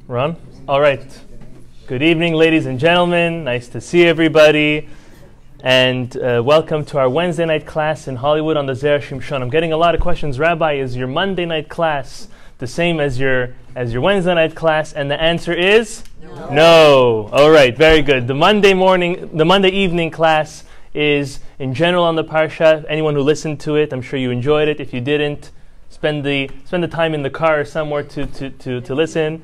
We're on? All right. Good evening, ladies and gentlemen. Nice to see everybody. And welcome to our Wednesday night class in Hollywood on the Zera Shimshon. I'm getting a lot of questions. Rabbi, is your Monday night class the same as your Wednesday night class? And the answer is no. All right, very good. The Monday evening class is in general on the Parashat. Anyone who listened to it, I'm sure you enjoyed it. If you didn't, spend the time in the car or somewhere to listen.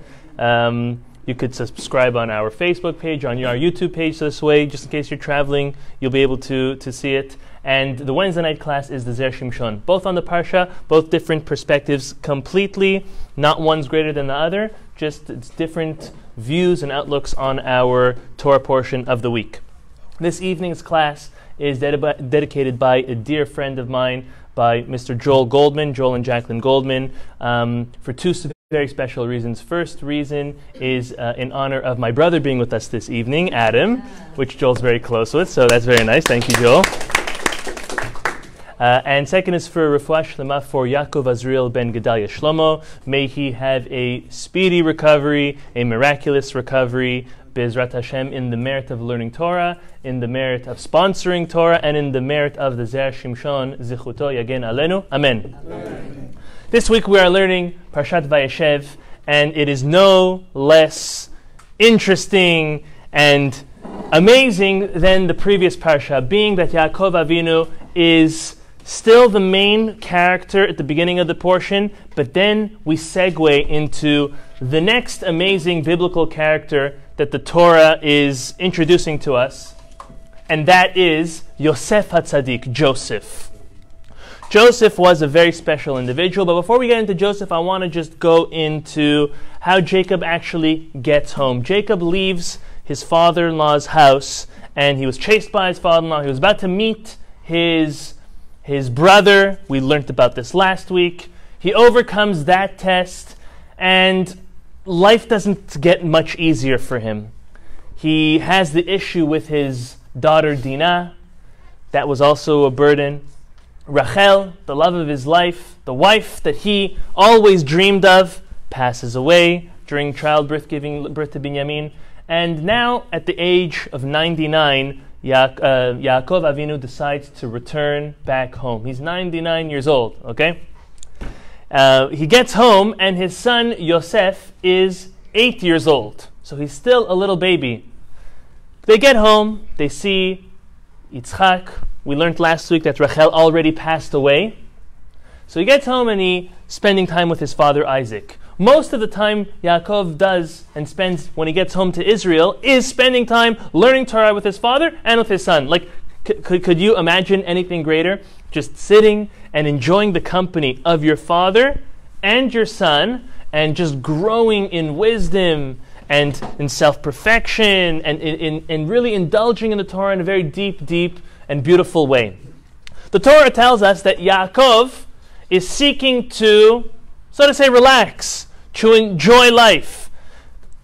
You could subscribe on our Facebook page, on our YouTube page, so this way, just in case you're traveling, you'll be able to see it. And the Wednesday night class is the Zera Shimshon. Both on the Parsha, both different perspectives completely. Not one's greater than the other, just it's different views and outlooks on our Torah portion of the week. This evening's class is dedicated by a dear friend of mine, by Mr. Joel and Jacqueline Goldman, for two very special reasons. First reason is in honor of my brother being with us this evening, Adam, which Joel's very close with, so that's very nice. Thank you, Joel. And second is for Refuah Shlema for Yaakov Azriel ben Gedalia Shlomo. May he have a speedy recovery, a miraculous recovery, Be'ezrat Hashem, in the merit of learning Torah, in the merit of sponsoring Torah, and in the merit of the Zera Shimshon, Zichuto Yagen Alenu. Amen. Amen. This week we are learning Parashat Vayeshev, and it is no less interesting and amazing than the previous Parasha, being that Yaakov Avinu is still the main character at the beginning of the portion, but then we segue into the next amazing biblical character that the Torah is introducing to us, and that is Yosef HaTzadik, Joseph. Joseph was a very special individual, but before we get into Joseph, I want to just go into how Jacob actually gets home. Jacob leaves his father-in-law's house, and he was chased by his father-in-law. He was about to meet his brother. We learned about this last week. He overcomes that test, and life doesn't get much easier for him. He has the issue with his daughter Dinah. That was also a burden. Rachel, the love of his life, the wife that he always dreamed of, passes away during childbirth, giving birth to Binyamin. And now, at the age of 99, Yaakov Avinu decides to return back home. He's 99 years old, okay? He gets home, and his son Yosef is 8 years old. So he's still a little baby. They get home, they see Yitzchak. We learned last week that Rachel already passed away. So he gets home and he's spending time with his father Isaac. Most of the time Yaakov does and spends when he gets home to Israel is spending time learning Torah with his father and with his son. Like, could you imagine anything greater? Just sitting and enjoying the company of your father and your son and just growing in wisdom and in self-perfection and in really indulging in the Torah in a very deep and beautiful way. The Torah tells us that Yaakov is seeking to, so to say, relax, to enjoy life.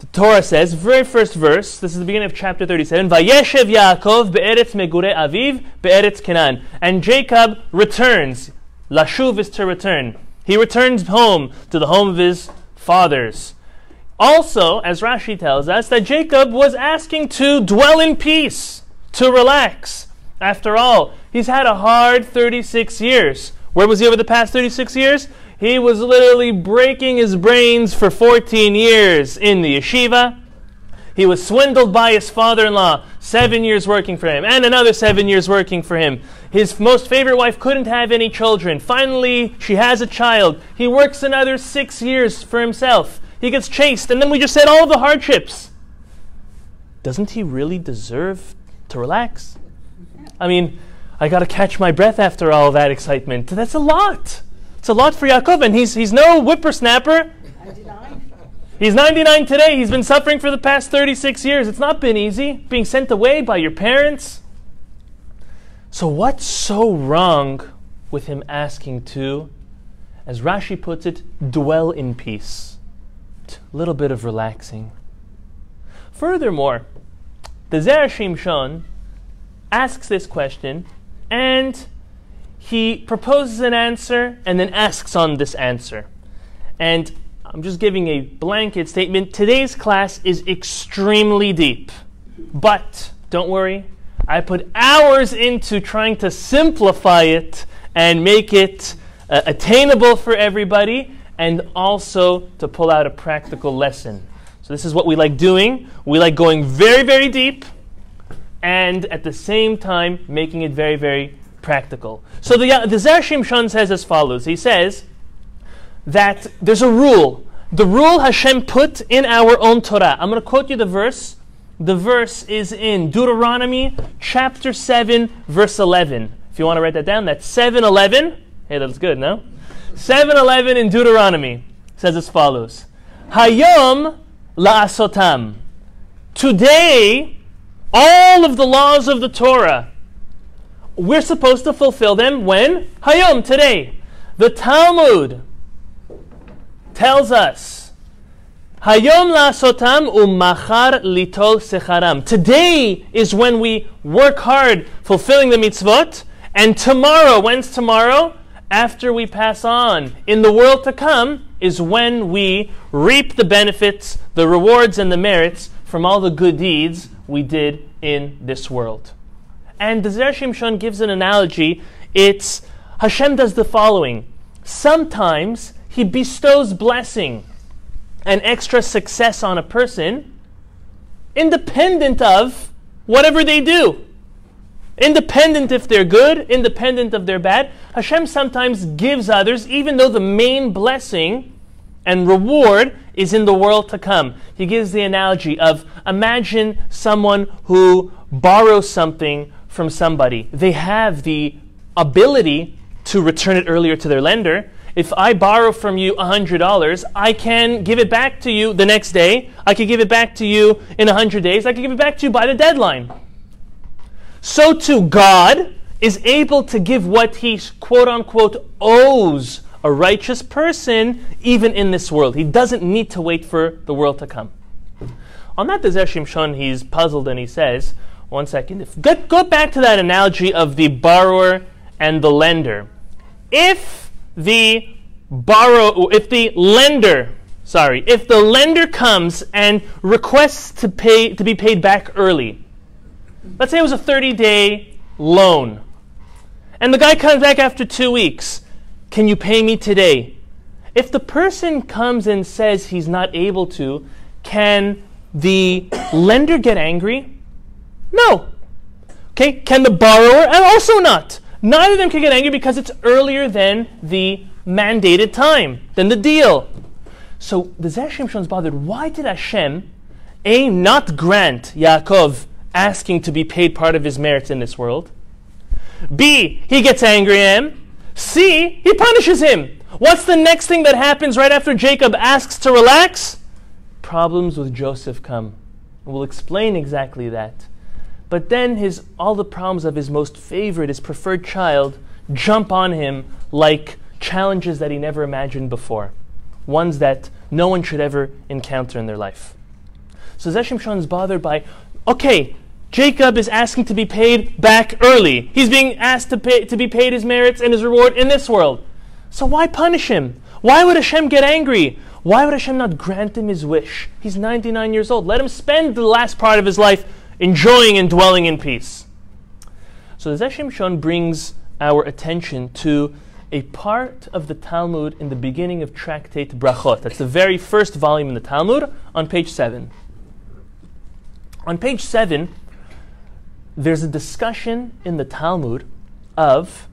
The Torah says, very first verse, this is the beginning of chapter 37, Vayeshev Yaakov be'eretz megure aviv be'eretz Kenan. And Jacob returns. Lashuv is to return. He returns home to the home of his fathers. Also, as Rashi tells us, that Jacob was asking to dwell in peace, to relax. After all, he's had a hard 36 years. Where was he over the past 36 years? He was literally breaking his brains for 14 years in the yeshiva. He was swindled by his father-in-law, 7 years working for him, and another 7 years working for him. His most favorite wife couldn't have any children. Finally, she has a child. He works another 6 years for himself. He gets chased, and then we just said all of the hardships. Doesn't he really deserve to relax? I mean, I got to catch my breath after all that excitement. That's a lot. It's a lot for Yaakov, and he's no whippersnapper. 99. He's 99 today. He's been suffering for the past 36 years. It's not been easy, being sent away by your parents. So what's so wrong with him asking to, as Rashi puts it, dwell in peace? A little bit of relaxing. Furthermore, the Zera Shimshon asks this question, and he proposes an answer and then asks on this answer. And I'm just giving a blanket statement. Today's class is extremely deep. But don't worry, I put hours into trying to simplify it and make it attainable for everybody, and also to pull out a practical lesson. So this is what we like doing. We like going very, very deep, and at the same time making it very, very practical. So the Zera Shimshon says as follows. He says that there's a rule. The rule Hashem put in our own Torah. I'm going to quote you the verse. The verse is in Deuteronomy chapter 7, verse 11. If you want to write that down, that's 7:11. Hey, that's good, no? 7:11 in Deuteronomy says as follows. Hayom la'asotam. Today, all of the laws of the Torah, we're supposed to fulfill them when? Hayom, today. The Talmud tells us, Hayom la'asotam u'machar litol secharam. Today is when we work hard fulfilling the mitzvot, and tomorrow, when's tomorrow? After we pass on in the world to come is when we reap the benefits, the rewards, and the merits from all the good deeds we did in this world. And the Zera Shimshon gives an analogy. It's Hashem does the following. Sometimes He bestows blessing and extra success on a person independent of whatever they do. Independent if they're good, independent if they're bad. Hashem sometimes gives others, even though the main blessing and reward is in the world to come. He gives the analogy of, imagine someone who borrows something from somebody. They have the ability to return it earlier to their lender. If I borrow from you $100, I can give it back to you the next day. I can give it back to you in 100 days. I can give it back to you by the deadline. So too, God is able to give what He, quote-unquote, owes a righteous person even in this world. He doesn't need to wait for the world to come. On that, the Zera Shimshon, he's puzzled and he says, one second, go back to that analogy of the borrower and the lender. If the lender comes and requests to be paid back early, let's say it was a 30-day loan, and the guy comes back after 2 weeks, can you pay me today? If the person comes and says he's not able to, can the lender get angry? No. Okay, can the borrower? And also not. Neither of them can get angry because it's earlier than the mandated time, than the deal. So the Zera Shimshon is bothered. Why did Hashem, A, not grant Yaakov asking to be paid part of his merits in this world? B, he gets angry at him. C, he punishes him. What's the next thing that happens right after Jacob asks to relax? Problems with Joseph come. We'll explain exactly that. But then all the problems of his most favorite, his preferred child, jump on him like challenges that he never imagined before. Ones that no one should ever encounter in their life. So Zera Shimshon is bothered by, okay, Jacob is asking to be paid back early. He's being asked to be paid his merits and his reward in this world. So why punish him? Why would Hashem get angry? Why would Hashem not grant him his wish? He's 99 years old. Let him spend the last part of his life enjoying and dwelling in peace. So the Zera Shimshon brings our attention to a part of the Talmud in the beginning of Tractate Brachot. That's the very first volume in the Talmud on page 7. On page 7, there's a discussion in the Talmud of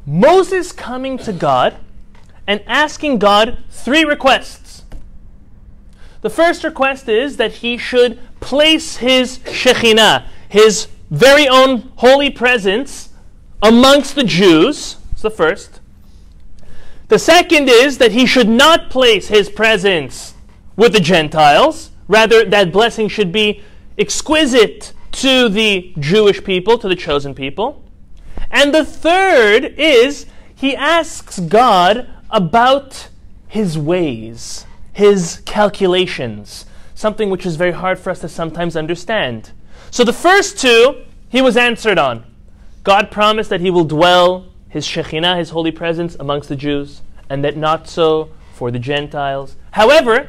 Moses coming to God and asking God 3 requests. The first request is that he should place his Shekhinah, his very own holy presence, amongst the Jews. That's the first. The second is that he should not place his presence with the Gentiles. Rather, that blessing should be exquisite to the Jewish people, to the chosen people. And the third is he asks God about his ways, his calculations, something which is very hard for us to sometimes understand. So the first 2, he was answered on. God promised that he will dwell, his Shekhinah, his holy presence, amongst the Jews, and that not so for the Gentiles. However,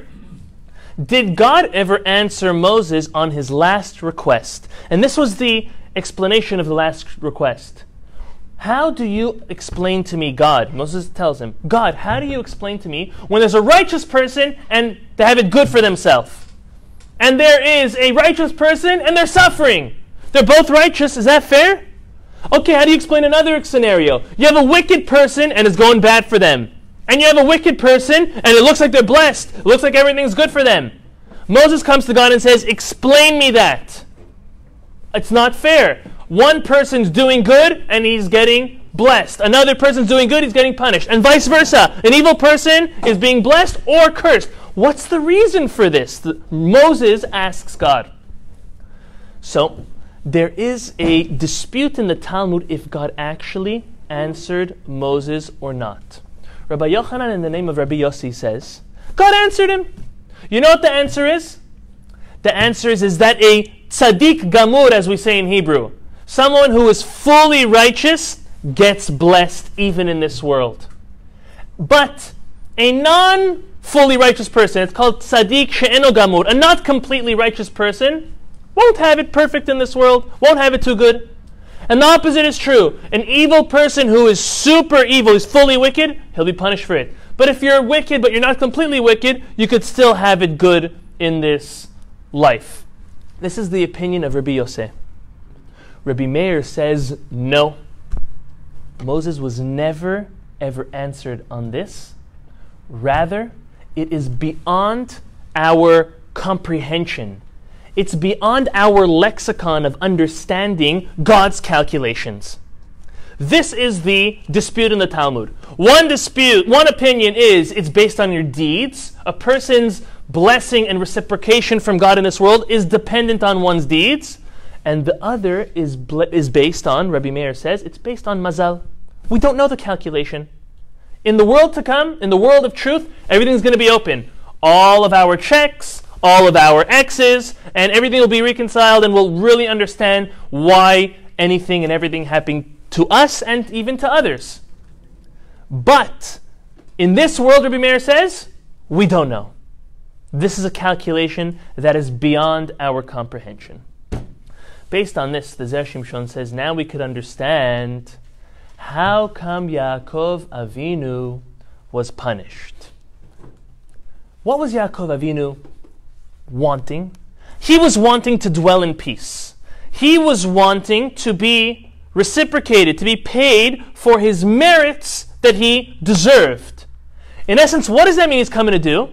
did God ever answer Moses on his last request? And this was the explanation of the last request. How do you explain to me, God? Moses tells him, God, how do you explain to me when there's a righteous person and they have it good for themselves? And there is a righteous person and they're suffering. They're both righteous. Is that fair? Okay, how do you explain another scenario? You have a wicked person and it's going bad for them. And you have a wicked person and it looks like they're blessed. It looks like everything's good for them. Moses comes to God and says, explain me that. It's not fair. One person's doing good and he's getting blessed. Another person's doing good, he's getting punished. And vice versa. An evil person is being blessed or cursed. What's the reason for this? Moses asks God. So, there is a dispute in the Talmud if God actually answered Moses or not. Rabbi Yochanan, in the name of Rabbi Yossi, says, God answered him. You know what the answer is? The answer is that a tzaddik gamur, as we say in Hebrew, someone who is fully righteous gets blessed even in this world. But a non-fully righteous person, it's called tzaddik she'eno gamur, a not completely righteous person, won't have it perfect in this world, won't have it too good. And the opposite is true. An evil person who is super evil, who's fully wicked, he'll be punished for it. But if you're wicked, but you're not completely wicked, you could still have it good in this life. This is the opinion of Rabbi Yosef. Rabbi Meir says, no. Moses was never, ever answered on this. Rather, it is beyond our comprehension. It's beyond our lexicon of understanding God's calculations. This is the dispute in the Talmud. One opinion is it's based on your deeds. A person's blessing and reciprocation from God in this world is dependent on one's deeds. And the other is based on, Rabbi Meir says, it's based on mazal. We don't know the calculation. In the world to come, in the world of truth, everything's going to be open. All of our checks, all of our X's, and everything will be reconciled, and we'll really understand why anything and everything happened to us and even to others. But in this world, Rabbi Meir says, we don't know. This is a calculation that is beyond our comprehension. Based on this, the Zera Shimshon says, now we could understand how come Yaakov Avinu was punished. What was Yaakov Avinu wanting? He was wanting to dwell in peace. He was wanting to be reciprocated, to be paid for his merits that he deserved. In essence, what does that mean he's coming to do?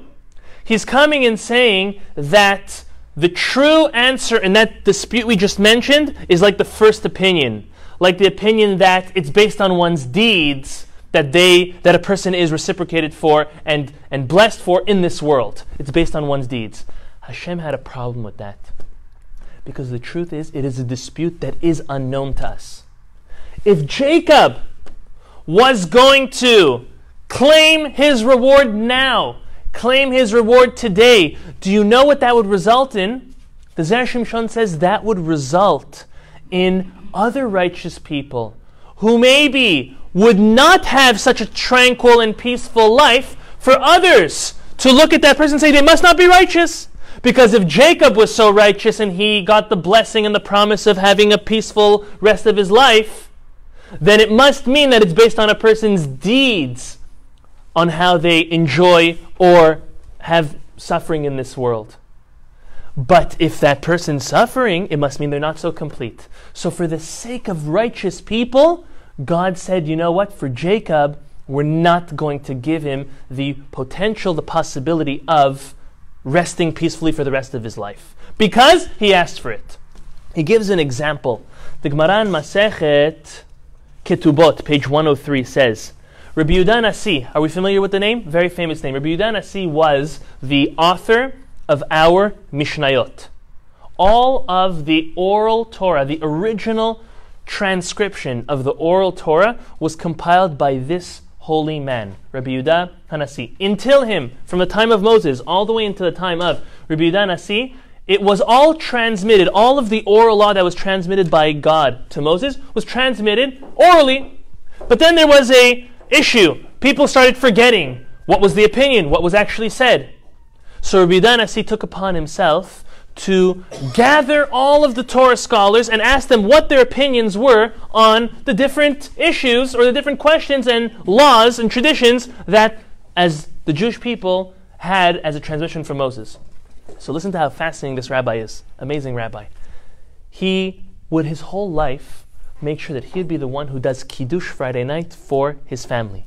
He's coming and saying that the true answer in that dispute we just mentioned is like the first opinion, like the opinion that it's based on one's deeds that a person is reciprocated for and blessed for in this world. It's based on one's deeds. Hashem had a problem with that. Because the truth is, it is a dispute that is unknown to us. If Jacob was going to claim his reward now, claim his reward today, do you know what that would result in? The Zera Shimshon says that would result in other righteous people who maybe would not have such a tranquil and peaceful life, for others to look at that person and say they must not be righteous. Because if Jacob was so righteous and he got the blessing and the promise of having a peaceful rest of his life, then it must mean that it's based on a person's deeds, on how they enjoy or have suffering in this world. But if that person's suffering, it must mean they're not so complete. So for the sake of righteous people, God said, you know what, for Jacob, we're not going to give him the potential, the possibility of resting peacefully for the rest of his life. Because he asked for it. He gives an example. The Gemara in Masechet Ketubot, page 103, says, Rabbi Yehuda Nasi, are we familiar with the name? Very famous name. Rabbi Yehuda Nasi was the author of our Mishnayot. All of the oral Torah, the original transcription of the oral Torah, was compiled by this holy man, Rabbi Yehuda Hanasi. Until him, from the time of Moses all the way into the time of Rabbi Yehuda Hanasi, it was all transmitted. All of the oral law that was transmitted by God to Moses was transmitted orally. But then there was a issue. People started forgetting what was the opinion, what was actually said. So Rabbi Yehuda Hanasi took upon himself to gather all of the Torah scholars and ask them what their opinions were on the different issues or the different questions and laws and traditions that as the Jewish people had as a transmission from Moses. So listen to how fascinating this rabbi is. Amazing rabbi. He would his whole life make sure that he'd be the one who does Kiddush Friday night for his family.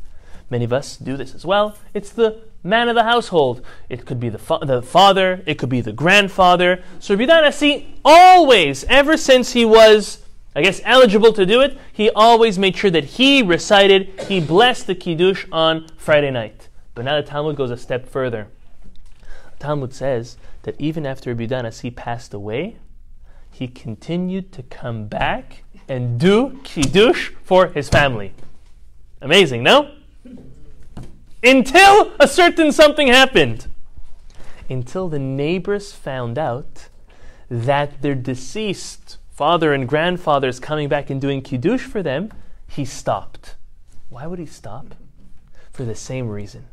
Many of us do this as well. It's the man of the household. It could be the father, it could be the grandfather. So Rabbi Yehuda Hanasi always, ever since he was, eligible to do it, he always made sure that he blessed the Kiddush on Friday night. But now the Talmud goes a step further. The Talmud says that even after Rabbi Yehuda Hanasi passed away, he continued to come back and do Kiddush for his family. Amazing, no? Until a certain something happened. Until the neighbors found out that their deceased father and grandfather is coming back and doing Kiddush for them, he stopped. Why would he stop? For the same reason.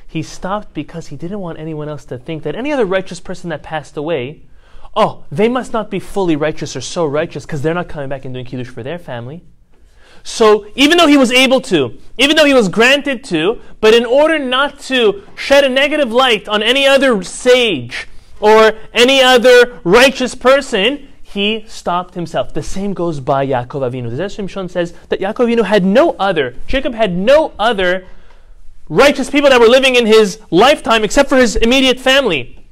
He stopped because he didn't want anyone else to think that any other righteous person that passed away, they must not be fully righteous or so righteous because they're not coming back and doing Kiddush for their family. So even though he was able to, even though he was granted to, but in order not to shed a negative light on any other sage or any other righteous person, he stopped himself. The same goes by Yaakov Avinu. The Zera Shimshon says that Yaakov Avinu Jacob had no other righteous people that were living in his lifetime except for his immediate family.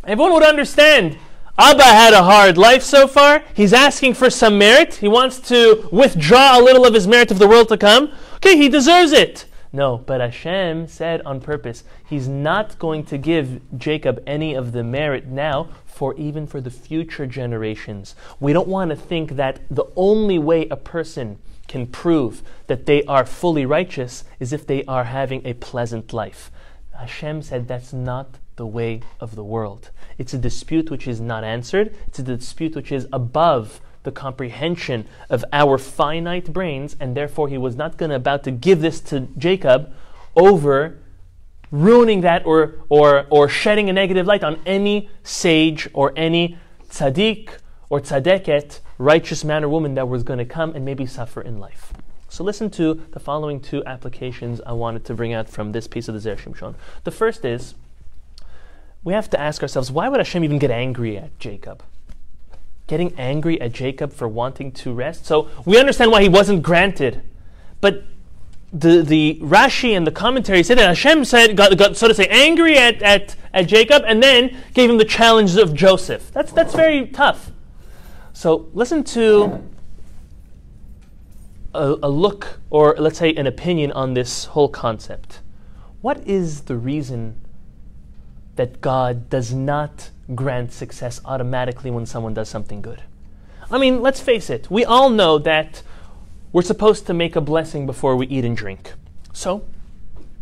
Everyone would understand. Abba had a hard life so far. He's asking for some merit. He wants to withdraw a little of his merit of the world to come. Okay, he deserves it. No, but Hashem said on purpose, He's not going to give Jacob any of the merit now, even for the future generations. We don't want to think that the only way a person can prove that they are fully righteous is if they are having a pleasant life. Hashem said that's not the way of the world. It's a dispute which is not answered. It's a dispute which is above the comprehension of our finite brains, and therefore he was not about to give this to Jacob over ruining that or shedding a negative light on any sage or any tzaddik or tzadeket, righteous man or woman that was going to come and maybe suffer in life. So listen to the following two applications I wanted to bring out from this piece of the Zera Shimshon. The first is, we have to ask ourselves, why would Hashem even get angry at Jacob? Getting angry at Jacob for wanting to rest? So we understand why he wasn't granted. But the Rashi and the commentary say that Hashem got so to say, angry at Jacob and then gave him the challenge of Joseph. That's very tough. So listen to a look, or let's say an opinion on this whole concept. What is the reason that God does not grant success automatically when someone does something good? I mean, let's face it. We all know that we're supposed to make a blessing before we eat and drink. So,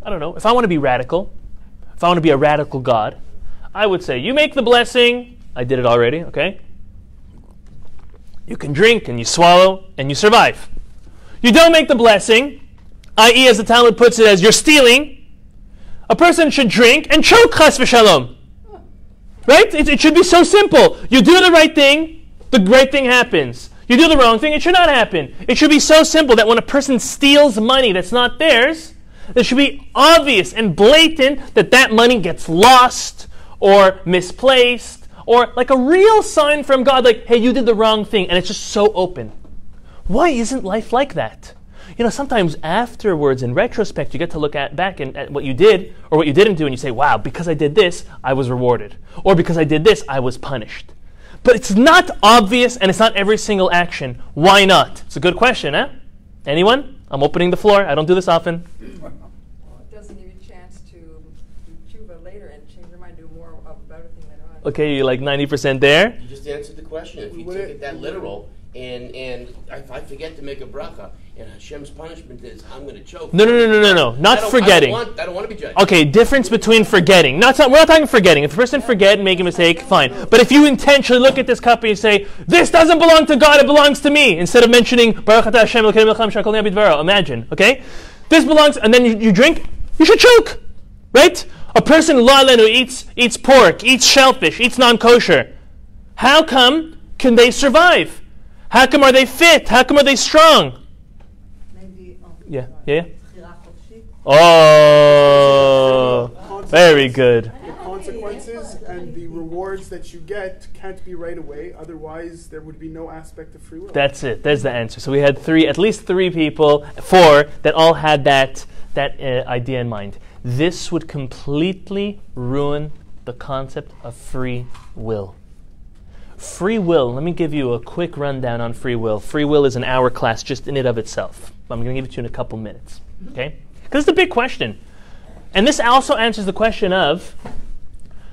I don't know, if I want to be radical, if I want to be a radical God, I would say, you make the blessing. I did it already, okay? You can drink and you swallow and you survive. You don't make the blessing, i.e., as the Talmud puts it, as you're stealing. A person should drink and choke, chas v'shalom. Right? It should be so simple. You do the right thing, the right thing happens. You do the wrong thing, it should not happen. It should be so simple that when a person steals money that's not theirs, it should be obvious and blatant that money gets lost or misplaced, or like a real sign from God, like, hey, you did the wrong thing, and it's just so open. Why isn't life like that? You know, sometimes afterwards, in retrospect, you get to look back at what you did or what you didn't do, and you say, wow, because I did this, I was rewarded. Or because I did this, I was punished. But it's not obvious, and it's not every single action. Why not? It's a good question, eh? Anyone? I'm opening the floor. I don't do this often. Well, it doesn't give you a chance to do tshuva later and change your mind, do more of a better thing later on. Okay, you're like 90% there? You just answered the question. If you take it that literal, and if I forget to make a bracha, and Hashem's punishment is I'm going to choke. No. Not forgetting. I don't want to be judged. Okay, difference between forgetting. We're not talking forgetting. If a person forget and make a mistake, fine. But if you intentionally look at this cup and you say, this doesn't belong to God, it belongs to me, instead of mentioning Baruch atah Hashem Elokeinu melech haolam shakol neh bidvaro, imagine, okay? This belongs, and then you drink, you should choke, right? A person who eats pork, eats shellfish, eats non-kosher. How come can they survive? How come are they fit? How come are they strong? Maybe. Yeah. Oh, very good. The consequences and the rewards that you get can't be right away. Otherwise, there would be no aspect of free will. That's it. There's the answer. So we had at least three people, that all had that idea in mind. This would completely ruin the concept of free will. Free will, let me give you a quick rundown on free will. Free will is an hour class just in and of itself. I'm going to give it to you in a couple minutes. Okay? Because it's a big question. And this also answers the question of,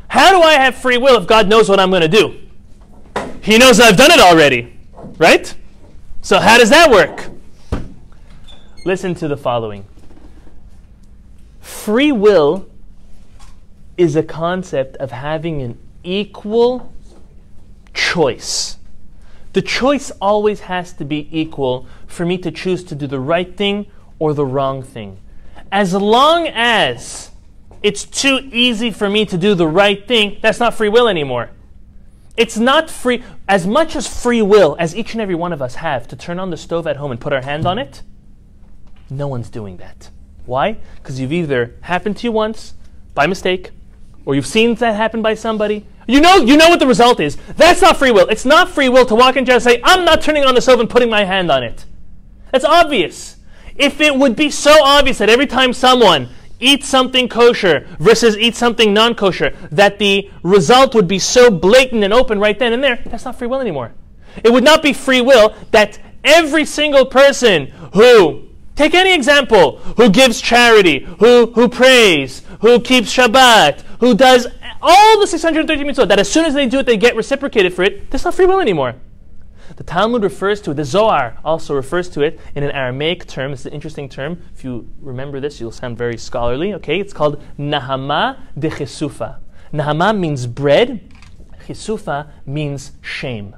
how do I have free will if God knows what I'm going to do? He knows I've done it already. Right? So how does that work? Listen to the following. Free will is a concept of having an equal choice. The choice always has to be equal for me to choose to do the right thing or the wrong thing. As long as it's too easy for me to do the right thing, that's not free will anymore. It's not free. As much as free will as each and every one of us have to turn on the stove at home and put our hand on it, no one's doing that. Why? Because you've either happened to you once by mistake, or you've seen that happen by somebody. You know what the result is. That's not free will. It's not free will to walk into and say, I'm not turning on the stove and putting my hand on it. That's obvious. If it would be so obvious that every time someone eats something kosher versus eats something non-kosher, that the result would be so blatant and open right then and there, that's not free will anymore. It would not be free will that every single person who, take any example, who gives charity, who prays, who keeps Shabbat, who does all the 630 mitzvot, that as soon as they do it, they get reciprocated for it, that's not free will anymore. The Talmud refers to it, the Zohar also refers to it in an Aramaic term. It's an interesting term. If you remember this, you'll sound very scholarly. Okay, it's called Nahama de Chesufa. Nahama means bread. Chesufa means shame.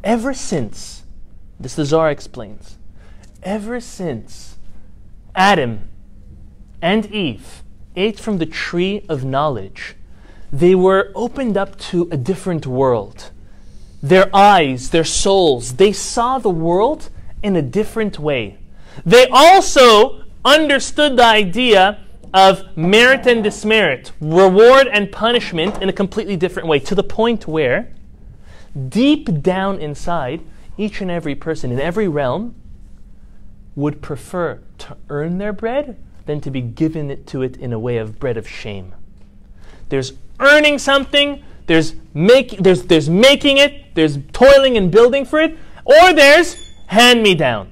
Ever since, this the Zohar explains, ever since Adam and Eve ate from the tree of knowledge, they were opened up to a different world. Their eyes, their souls, they saw the world in a different way. They also understood the idea of merit and dismerit, reward and punishment in a completely different way, to the point where, deep down inside, each and every person in every realm would prefer to earn their bread than to be given it to it in a way of bread of shame. There's earning something, there's making it, there's toiling and building for it, or there's hand-me-down.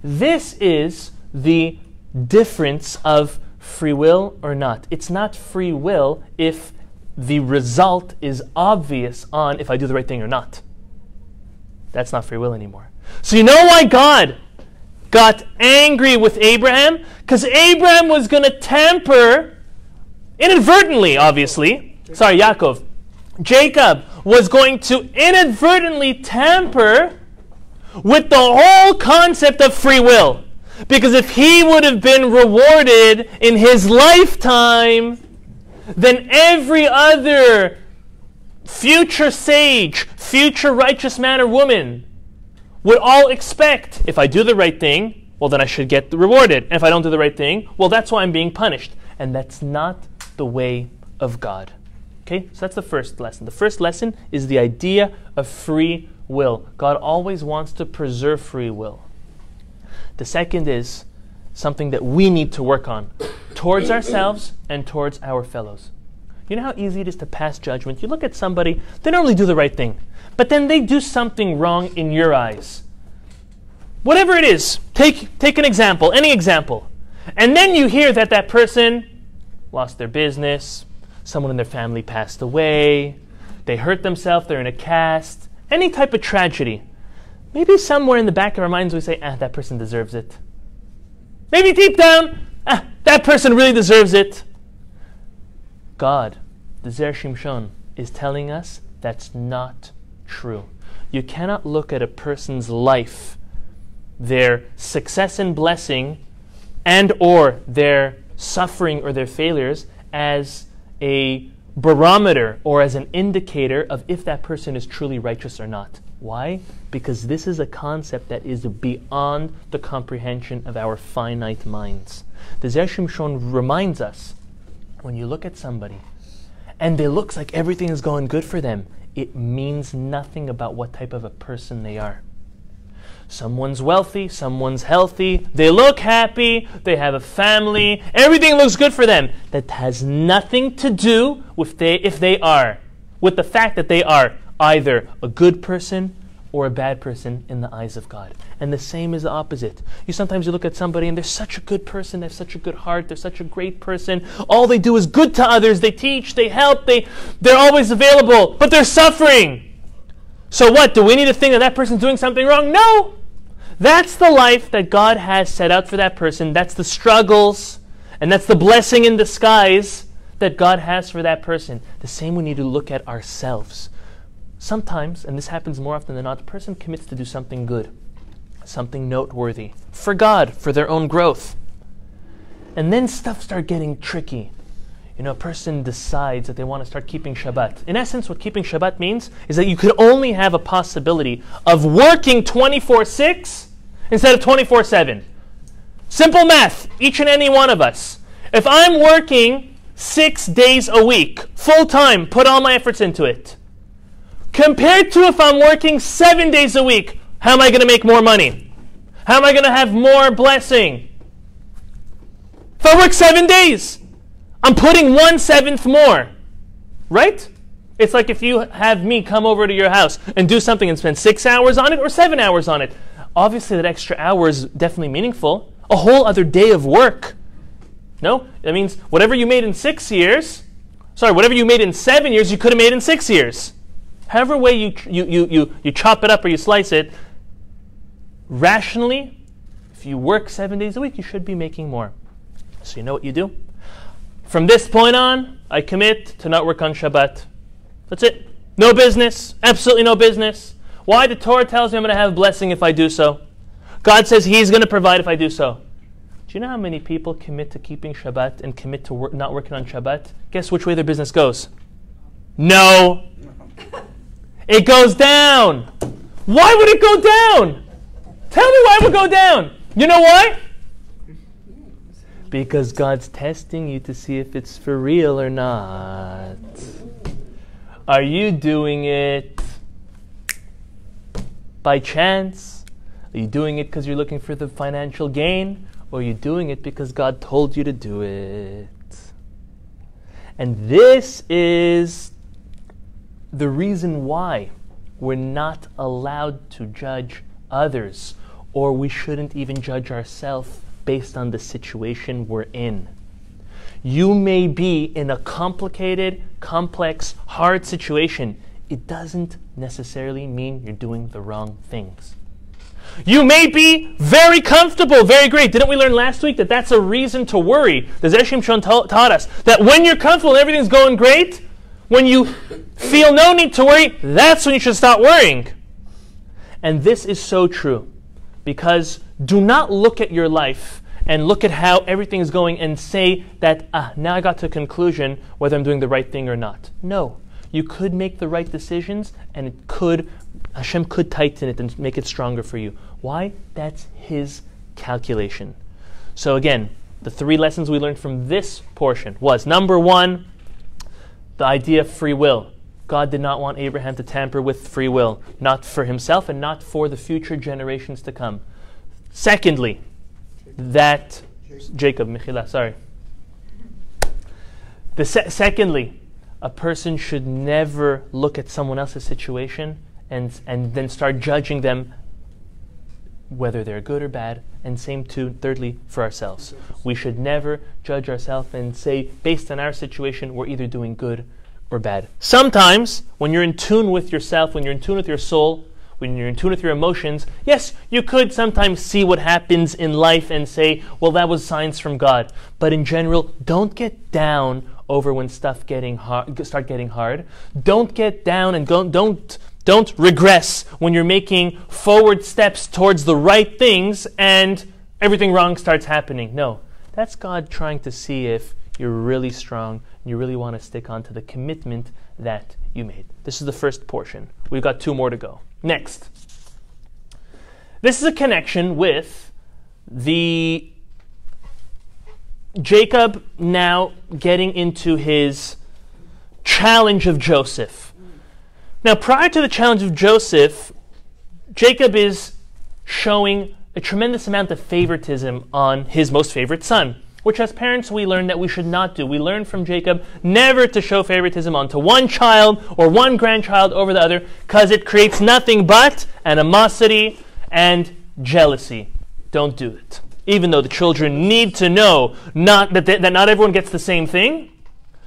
This is the difference of free will or not. It's not free will if the result is obvious on if I do the right thing or not. That's not free will anymore. So you know why God got angry with Abraham? Because Abraham was going to tamper, inadvertently, obviously. Sorry, Yaakov. Jacob was going to inadvertently tamper with the whole concept of free will. Because if he would have been rewarded in his lifetime, then every other future sage, future righteous man or woman would all expect, if I do the right thing, well, then I should get rewarded. And if I don't do the right thing, well, that's why I'm being punished. And that's not the way of God. Okay, so that's the first lesson. The first lesson is the idea of free will. God always wants to preserve free will. The second is something that we need to work on towards ourselves and towards our fellows. You know how easy it is to pass judgment? You look at somebody, they normally do the right thing, but then they do something wrong in your eyes. Whatever it is, take an example, any example. And then you hear that that person lost their business, someone in their family passed away, they hurt themselves, they're in a cast, any type of tragedy. Maybe somewhere in the back of our minds we say, that person deserves it. Maybe deep down, that person really deserves it. God, the Zera Shimshon, is telling us that's not true. You cannot look at a person's life, their success and blessing, and or their suffering or their failures, as a barometer or as an indicator of if that person is truly righteous or not. Why? Because this is a concept that is beyond the comprehension of our finite minds. The Zera Shimshon reminds us, when you look at somebody and it looks like everything is going good for them, it means nothing about what type of a person they are. Someone's wealthy, someone's healthy, they look happy, they have a family, everything looks good for them. That has nothing to do with with the fact that they are either a good person or a bad person in the eyes of God. And the same is the opposite. Sometimes you look at somebody and they're such a good person, they have such a good heart, they're such a great person, all they do is good to others, they teach, they help, they're always available, but they're suffering. So what? Do we need to think that that person's doing something wrong? No! That's the life that God has set out for that person. That's the struggles, and that's the blessing in disguise that God has for that person. The same we need to look at ourselves. Sometimes, and this happens more often than not, the person commits to do something good, something noteworthy, for God, for their own growth. And then stuff starts getting tricky. A person decides that they want to start keeping Shabbat. In essence, what keeping Shabbat means is that you could only have a possibility of working 24/6 instead of 24/7. Simple math, each and any one of us. If I'm working 6 days a week, full time, put all my efforts into it, compared to if I'm working 7 days a week, how am I going to make more money? How am I going to have more blessing? If I work 7 days, I'm putting 1/7 more, right? It's like if you have me come over to your house and do something and spend 6 hours on it or 7 hours on it. Obviously, that extra hour is definitely meaningful. A whole other day of work. No? That means whatever you made in 7 years, you could have made in 6 years. However way you chop it up or you slice it, rationally, if you work 7 days a week, you should be making more. So you know what you do? From this point on, I commit to not work on Shabbat. That's it. No business. Absolutely no business. Why? The Torah tells me I'm going to have blessing if I do so. God says He's going to provide if I do so. Do you know how many people commit to keeping Shabbat and commit to not working on Shabbat? Guess which way their business goes? No. It goes down. Why would it go down? Tell me why it would go down. You know why? Because God's testing you to see if it's for real or not. Are you doing it by chance? Are you doing it because you're looking for the financial gain? Or are you doing it because God told you to do it? And this is the reason why we're not allowed to judge others, or we shouldn't even judge ourselves based on the situation we're in. You may be in a complicated, complex, hard situation. It doesn't necessarily mean you're doing the wrong things. You may be very comfortable, very great. Didn't we learn last week that that's a reason to worry? The Zera Shimshon taught us that when you're comfortable and everything's going great, when you feel no need to worry, that's when you should start worrying. And this is so true, because do not look at your life and look at how everything is going and say that, now I got to a conclusion whether I'm doing the right thing or not. No. You could make the right decisions, and Hashem could tighten it and make it stronger for you. Why? That's His calculation. So again, the 3 lessons we learned from this portion was, number 1, the idea of free will. God did not want Abraham to tamper with free will, not for himself and not for the future generations to come. Secondly, Secondly, a person should never look at someone else's situation and then start judging them whether they're good or bad, and same too, thirdly, for ourselves. We should never judge ourselves and say, based on our situation, we're either doing good or bad. Sometimes, when you're in tune with yourself, when you're in tune with your soul, when you're in tune with your emotions, yes, you could sometimes see what happens in life and say, well, that was signs from God. But in general, don't get down over when stuff start getting hard. Don't get down and don't regress when you're making forward steps towards the right things and everything wrong starts happening. No, that's God trying to see if you're really strong, and you really want to stick on to the commitment that you made. This is the first portion. We've got 2 more to go. Next. This is a connection with the Jacob now getting into his challenge of Joseph. Now, prior to the challenge of Joseph, Jacob is showing a tremendous amount of favoritism on his most favorite son, which as parents we learn that we should not do. We learn from Jacob never to show favoritism onto one child or one grandchild over the other, because it creates nothing but animosity and jealousy. Don't do it. Even though the children need to know that not everyone gets the same thing,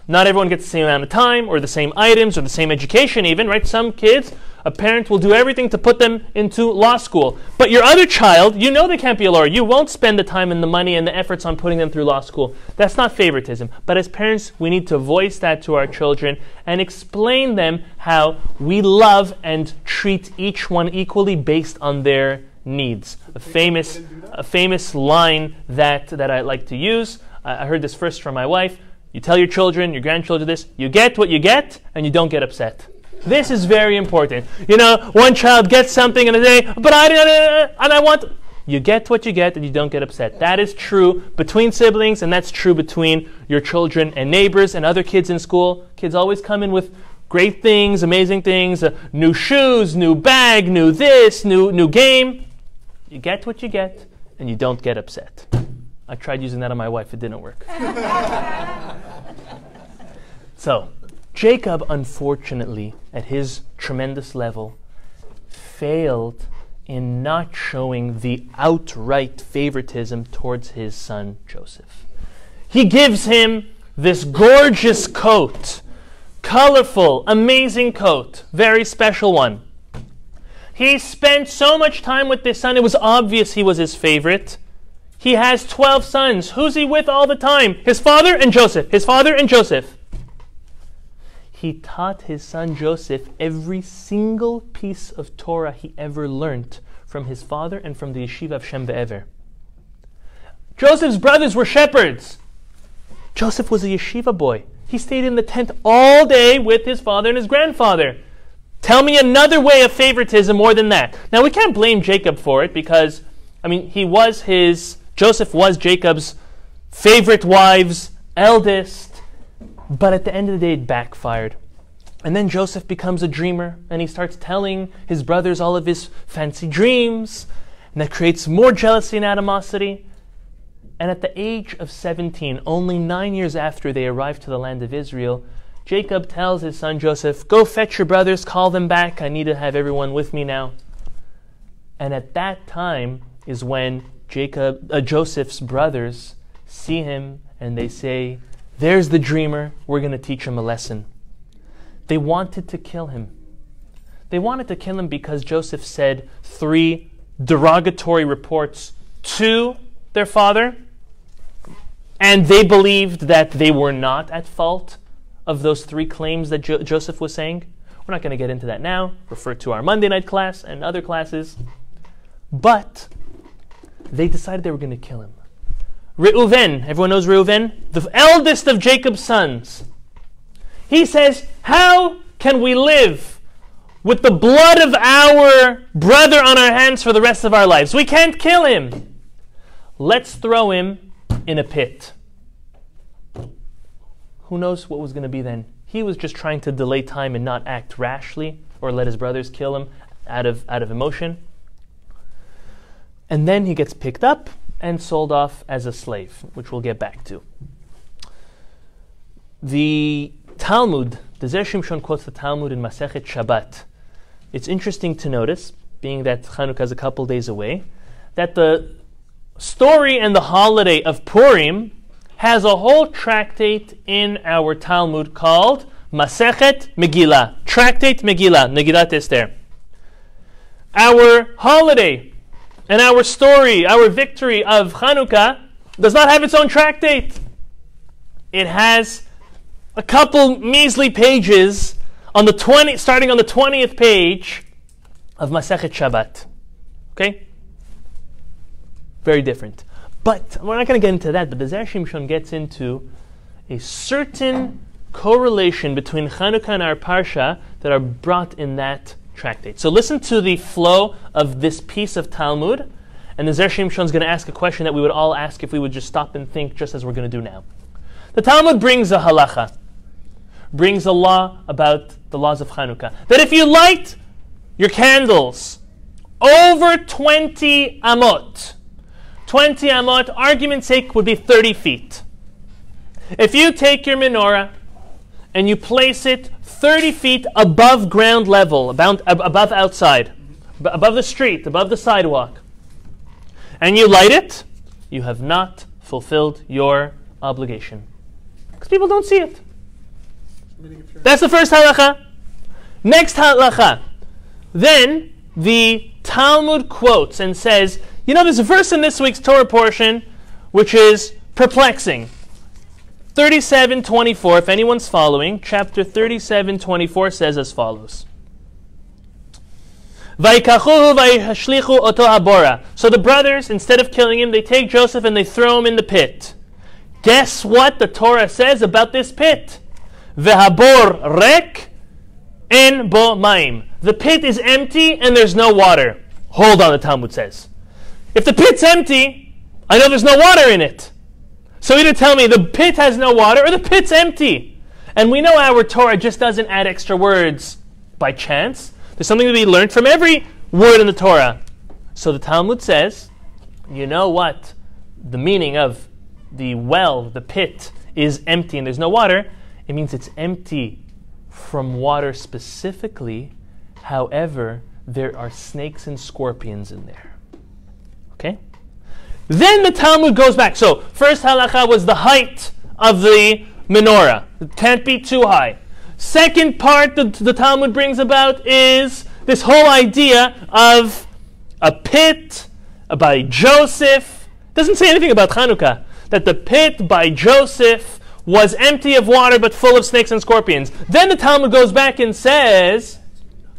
not everyone gets the same amount of time or the same items or the same education even, right? Some kids, a parent will do everything to put them into law school. But your other child, you know they can't be a lawyer. You won't spend the time and the money and the efforts on putting them through law school. That's not favoritism. But as parents, we need to voice that to our children and explain them how we love and treat each one equally based on their needs. A famous line that I like to use. I heard this first from my wife. You tell your children, your grandchildren this, you get what you get and you don't get upset. This is very important. You know, one child gets something and they say, but I want... You get what you get and you don't get upset. That is true between siblings, and that's true between your children and neighbors and other kids in school. Kids always come in with great things, amazing things, new shoes, new bag, new this, new game. You get what you get and you don't get upset. I tried using that on my wife. It didn't work. So, Jacob, unfortunately, at his tremendous level, failed in not showing the outright favoritism towards his son Joseph. He gives him this gorgeous coat, colorful, amazing coat, very special one. He spent so much time with this son, it was obvious he was his favorite. He has 12 sons. Who's he with all the time? His father and Joseph. His father and Joseph. He taught his son Joseph every single piece of Torah he ever learned from his father and from the yeshiva of Shem Ve'ever. Joseph's brothers were shepherds. Joseph was a yeshiva boy. He stayed in the tent all day with his father and his grandfather. Tell me another way of favoritism more than that. Now, we can't blame Jacob for it because, Joseph was Jacob's favorite wife's eldest, but at the end of the day it backfired. And then Joseph becomes a dreamer and he starts telling his brothers all of his fancy dreams, and that creates more jealousy and animosity. And at the age of 17, only 9 years after they arrived to the land of Israel, Jacob tells his son Joseph, go fetch your brothers, call them back, I need to have everyone with me now. And at that time is when Joseph's brothers see him and they say, there's the dreamer, we're going to teach him a lesson. They wanted to kill him. They wanted to kill him because Joseph said 3 derogatory reports to their father, and they believed that they were not at fault of those 3 claims that Joseph was saying. We're not going to get into that now. Refer to our Monday night class and other classes. But they decided they were going to kill him. Reuven, everyone knows Reuven? The eldest of Jacob's sons. He says, how can we live with the blood of our brother on our hands for the rest of our lives? We can't kill him. Let's throw him in a pit. Who knows what was going to be then? He was just trying to delay time and not act rashly or let his brothers kill him out of emotion. And then he gets picked up and sold off as a slave, which we'll get back to. The Talmud, the Zera Shimshon quotes the Talmud in Masechet Shabbat. It's interesting to notice, being that Chanuka is a couple days away, that the story and the holiday of Purim has a whole tractate in our Talmud called Masechet Megillah. Tractate Megillah, Megillat Esther. Our holiday and our story, our victory of Chanuka, does not have its own tractate. It has a couple measly pages starting on the 20th page of Masechet Shabbat. Okay? Very different. But we're not going to get into that, but the Zera Shimshon gets into a certain correlation between Chanuka and our Parsha that are brought in that tractate. So listen to the flow of this piece of Talmud, and the Zera Shimshon is going to ask a question that we would all ask if we would just stop and think, just as we're going to do now. The Talmud brings a halacha, brings a law about the laws of Chanuka, that if you light your candles over 20 amot, argument's sake, would be 30 feet. If you take your menorah and you place it 30 feet above ground level, above outside, above the street, above the sidewalk, and you light it, you have not fulfilled your obligation. Because people don't see it. That's the first halacha. Next halacha. Then the Talmud quotes and says, there's a verse in this week's Torah portion which is perplexing. 37:24, if anyone's following, chapter 37:24 says as follows. Vayikachuhu vayashlichu oto habora. So the brothers, instead of killing him, they take Joseph and they throw him in the pit. Guess what the Torah says about this pit? Vehabor rek en bo maim. The pit is empty and there's no water. Hold on, the Talmud says. If the pit's empty, I know there's no water in it. So either tell me the pit has no water or the pit's empty. And we know our Torah just doesn't add extra words by chance. There's something to be learned from every word in the Torah. So the Talmud says, you know what? The meaning of the well, the pit, is empty and there's no water. It means it's empty from water specifically. However, there are snakes and scorpions in there. Okay? Then the Talmud goes back. So, first halakha was the height of the menorah. It can't be too high. Second part that the Talmud brings about is this whole idea of a pit by Joseph. It doesn't say anything about Chanuka. That the pit by Joseph was empty of water but full of snakes and scorpions. Then the Talmud goes back and says,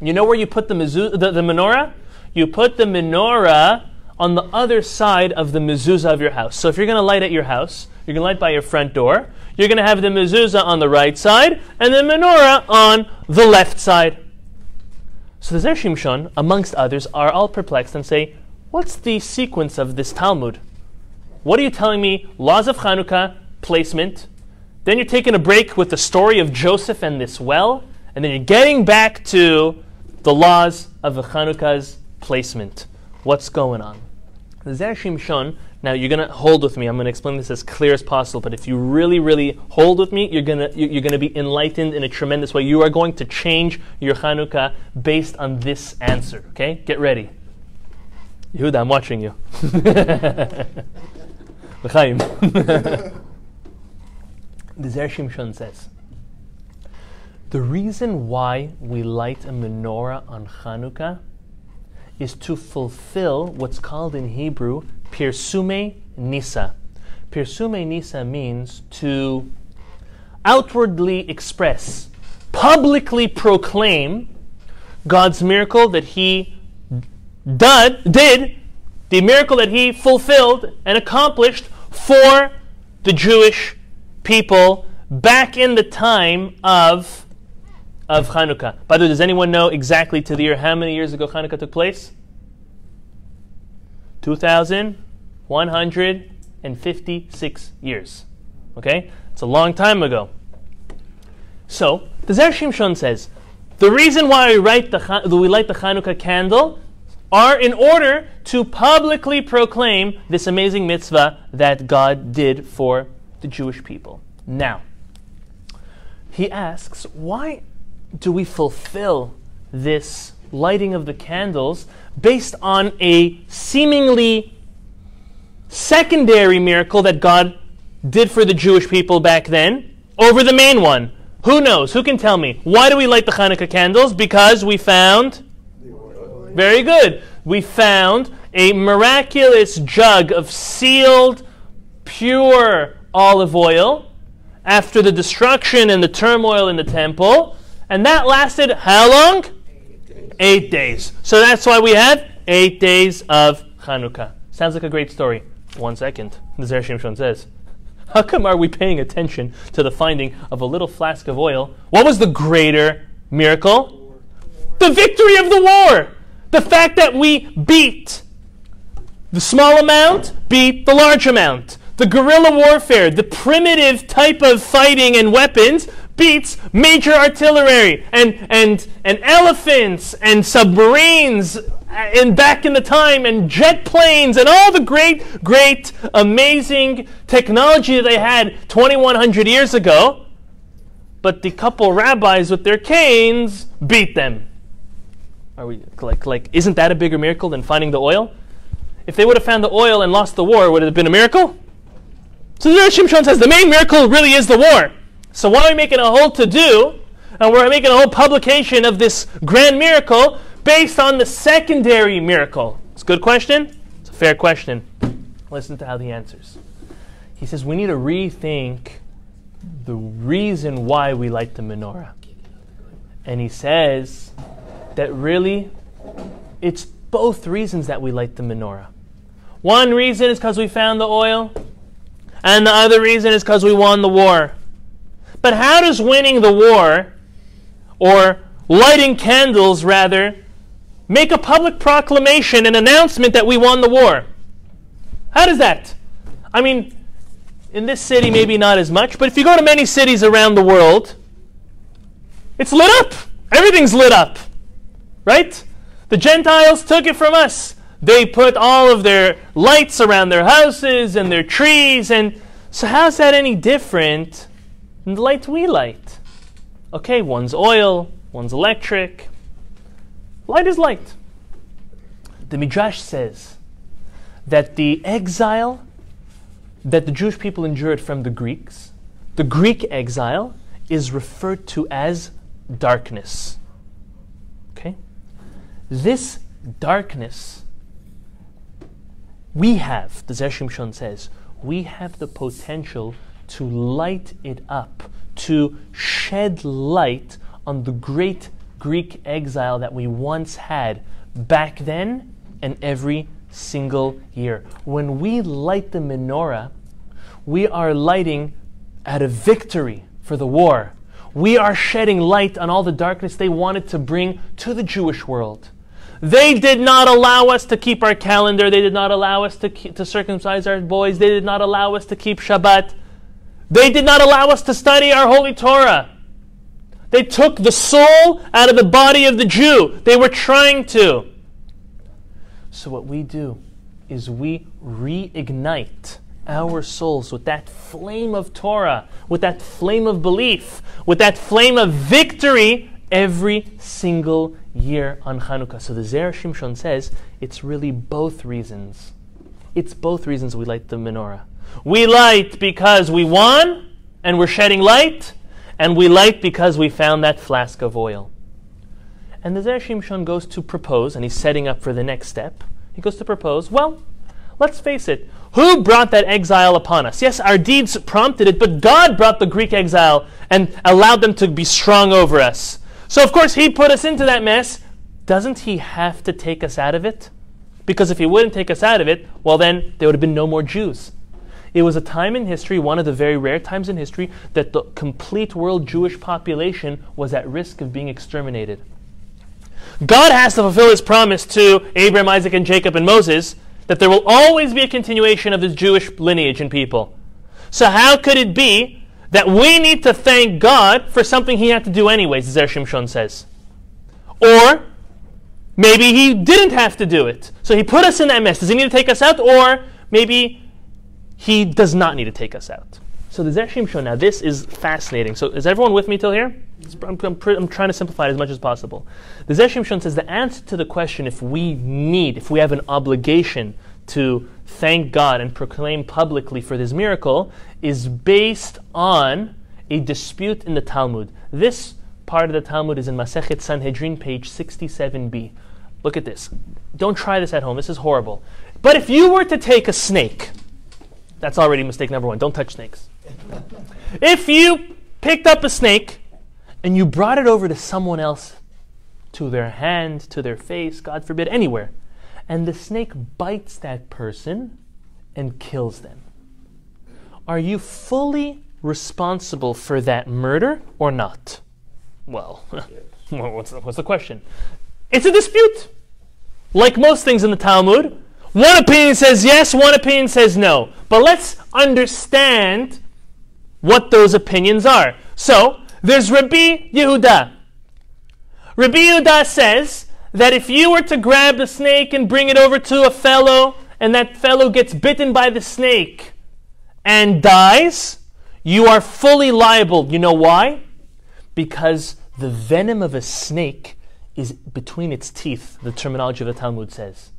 you know where you put the menorah? You put the menorah on the other side of the mezuzah of your house. So if you're going to light at your house, you're going to light by your front door, you're going to have the mezuzah on the right side and the menorah on the left side. So the Zera Shimshon, amongst others, are all perplexed and say, what's the sequence of this Talmud? What are you telling me? Laws of Chanuka, placement. Then you're taking a break with the story of Joseph and this well. And then you're getting back to the laws of the Chanuka's placement. What's going on? The Zera Shimshon, now you're going to hold with me. I'm going to explain this as clear as possible. But if you really, really hold with me, you're going to be enlightened in a tremendous way. You are going to change your Chanuka based on this answer. Okay? Get ready. Yehuda, I'm watching you. L'chaim. The Zera Shimshon says, the reason why we light a menorah on Chanuka is to fulfill what's called in Hebrew Pirsume Nisa. Pirsume Nisa means to outwardly express, publicly proclaim God's miracle that He did, the miracle that He fulfilled and accomplished for the Jewish people back in the time of Chanuka. By the way, does anyone know exactly to the year how many years ago Chanuka took place? 2,156 years. Okay? It's a long time ago. So, the Zera Shimshon says, the reason why we light the Chanuka candle are in order to publicly proclaim this amazing mitzvah that God did for the Jewish people. Now, he asks, why do we fulfill this lighting of the candles based on a seemingly secondary miracle that God did for the Jewish people back then over the main one? Who knows? Who can tell me? Why do we light the Chanuka candles? Because we found... Very good. We found a miraculous jug of sealed, pure olive oil after the destruction and the turmoil in the temple. And that lasted how long? 8 days. So that's why we have 8 days of Chanuka. Sounds like a great story. 1 second. The Zera Shimshon says, How come are we paying attention to the finding of a little flask of oil? What was the greater miracle? The victory of the war. The fact that we beat the small amount, beat the large amount. The guerrilla warfare, the primitive type of fighting and weapons, beats major artillery and elephants and submarines and back in the time and jet planes and all the great, amazing technology that they had 2,100 years ago. But the couple rabbis with their canes beat them. Are we like? Isn't that a bigger miracle than finding the oil? If they would have found the oil and lost the war, would it have been a miracle? So Zera Shimshon says the main miracle really is the war. So why are we making a whole to-do, and we're making a whole publication of this grand miracle based on the secondary miracle? It's a good question. It's a fair question. Listen to how he answers. He says we need to rethink the reason why we light the menorah. And he says that really it's both reasons that we light the menorah. One reason is because we found the oil, and the other reason is because we won the war. But how does winning the war, or lighting candles rather, make a public proclamation, an announcement that we won the war? How does that? I mean, in this city maybe not as much, but if you go to many cities around the world, it's lit up. Everything's lit up. Right? The Gentiles took it from us. They put all of their lights around their houses and their trees, and so how's that any different than the lights we light? Okay, one's oil, one's electric. Light is light. The Midrash says that the exile that the Jewish people endured from the Greeks, the Greek exile, is referred to as darkness. Okay? This darkness, we have, the Zera Shimshon says, we have the potential to light it up, to shed light on the great Greek exile that we once had back then and every single year. When we light the menorah, we are lighting at a victory for the war. We are shedding light on all the darkness they wanted to bring to the Jewish world. They did not allow us to keep our calendar. They did not allow us to circumcise our boys. They did not allow us to keep Shabbat. They did not allow us to study our Holy Torah. They took the soul out of the body of the Jew. They were trying to. So what we do is we reignite our souls with that flame of Torah, with that flame of belief, with that flame of victory every single year on Chanuka. So the Zera Shimshon says it's really both reasons. It's both reasons we light the menorah. We light because we won and we're shedding light, and we light because we found that flask of oil. And the Zera Shimshon goes to propose, and he's setting up for the next step. He goes to propose, well, let's face it, who brought that exile upon us? Yes, our deeds prompted it, but God brought the Greek exile and allowed them to be strong over us. So of course he put us into that mess. Doesn't he have to take us out of it? Because if he wouldn't take us out of it, well then there would have been no more Jews. It was a time in history, one of the very rare times in history, that the complete world Jewish population was at risk of being exterminated. God has to fulfill his promise to Abraham, Isaac, and Jacob and Moses that there will always be a continuation of this Jewish lineage and people. So how could it be that we need to thank God for something he had to do anyways, Zera Shimshon says? Or maybe he didn't have to do it. So he put us in that mess. Does he need to take us out? Or maybe he does not need to take us out. So the Zera Shimshon, now this is fascinating. So is everyone with me till here? I'm trying to simplify it as much as possible. The Zera Shimshon says the answer to the question if we have an obligation to thank God and proclaim publicly for this miracle is based on a dispute in the Talmud. This part of the Talmud is in Masechet Sanhedrin, page 67b. Look at this. Don't try this at home. This is horrible. But if you were to take a snake, that's already mistake number one. Don't touch snakes. If you picked up a snake and you brought it over to someone else, to their hand, to their face, God forbid, anywhere, and the snake bites that person and kills them, are you fully responsible for that murder or not? Well, what's the question? It's a dispute. Like most things in the Talmud, one opinion says yes, one opinion says no. But let's understand what those opinions are. So, there's Rabbi Yehuda. Rabbi Yehuda says that if you were to grab the snake and bring it over to a fellow, and that fellow gets bitten by the snake and dies, you are fully liable. You know why? Because the venom of a snake is between its teeth, the terminology of the Talmud says.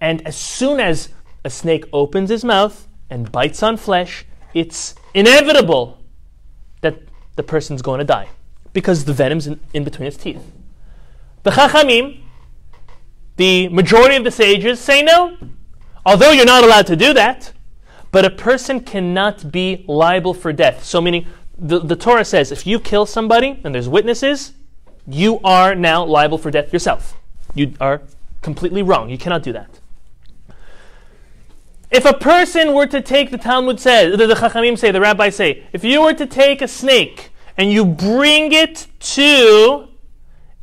And as soon as a snake opens his mouth and bites on flesh, it's inevitable that the person's going to die because the venom's in between its teeth. The Chachamim, the majority of the sages, say no. Although you're not allowed to do that, but a person cannot be liable for death. So meaning, the Torah says, if you kill somebody and there's witnesses, you are now liable for death yourself. You are completely wrong. You cannot do that. If a person were to take, the Talmud says, the Chachamim say, the rabbis say, if you were to take a snake and you bring it to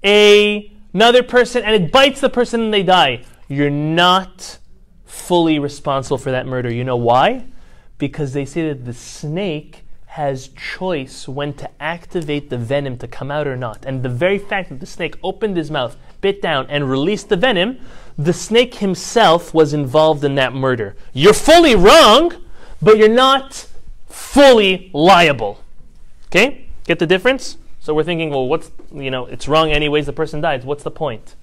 another person and it bites the person and they die, you're not fully responsible for that murder. You know why? Because they say that the snake has choice when to activate the venom to come out or not. And the very fact that the snake opened his mouth, bit down, and released the venom, the snake himself was involved in that murder. You're fully wrong, but you're not fully liable. Okay? Get the difference? So we're thinking, well, it's wrong anyways, the person died. What's the point?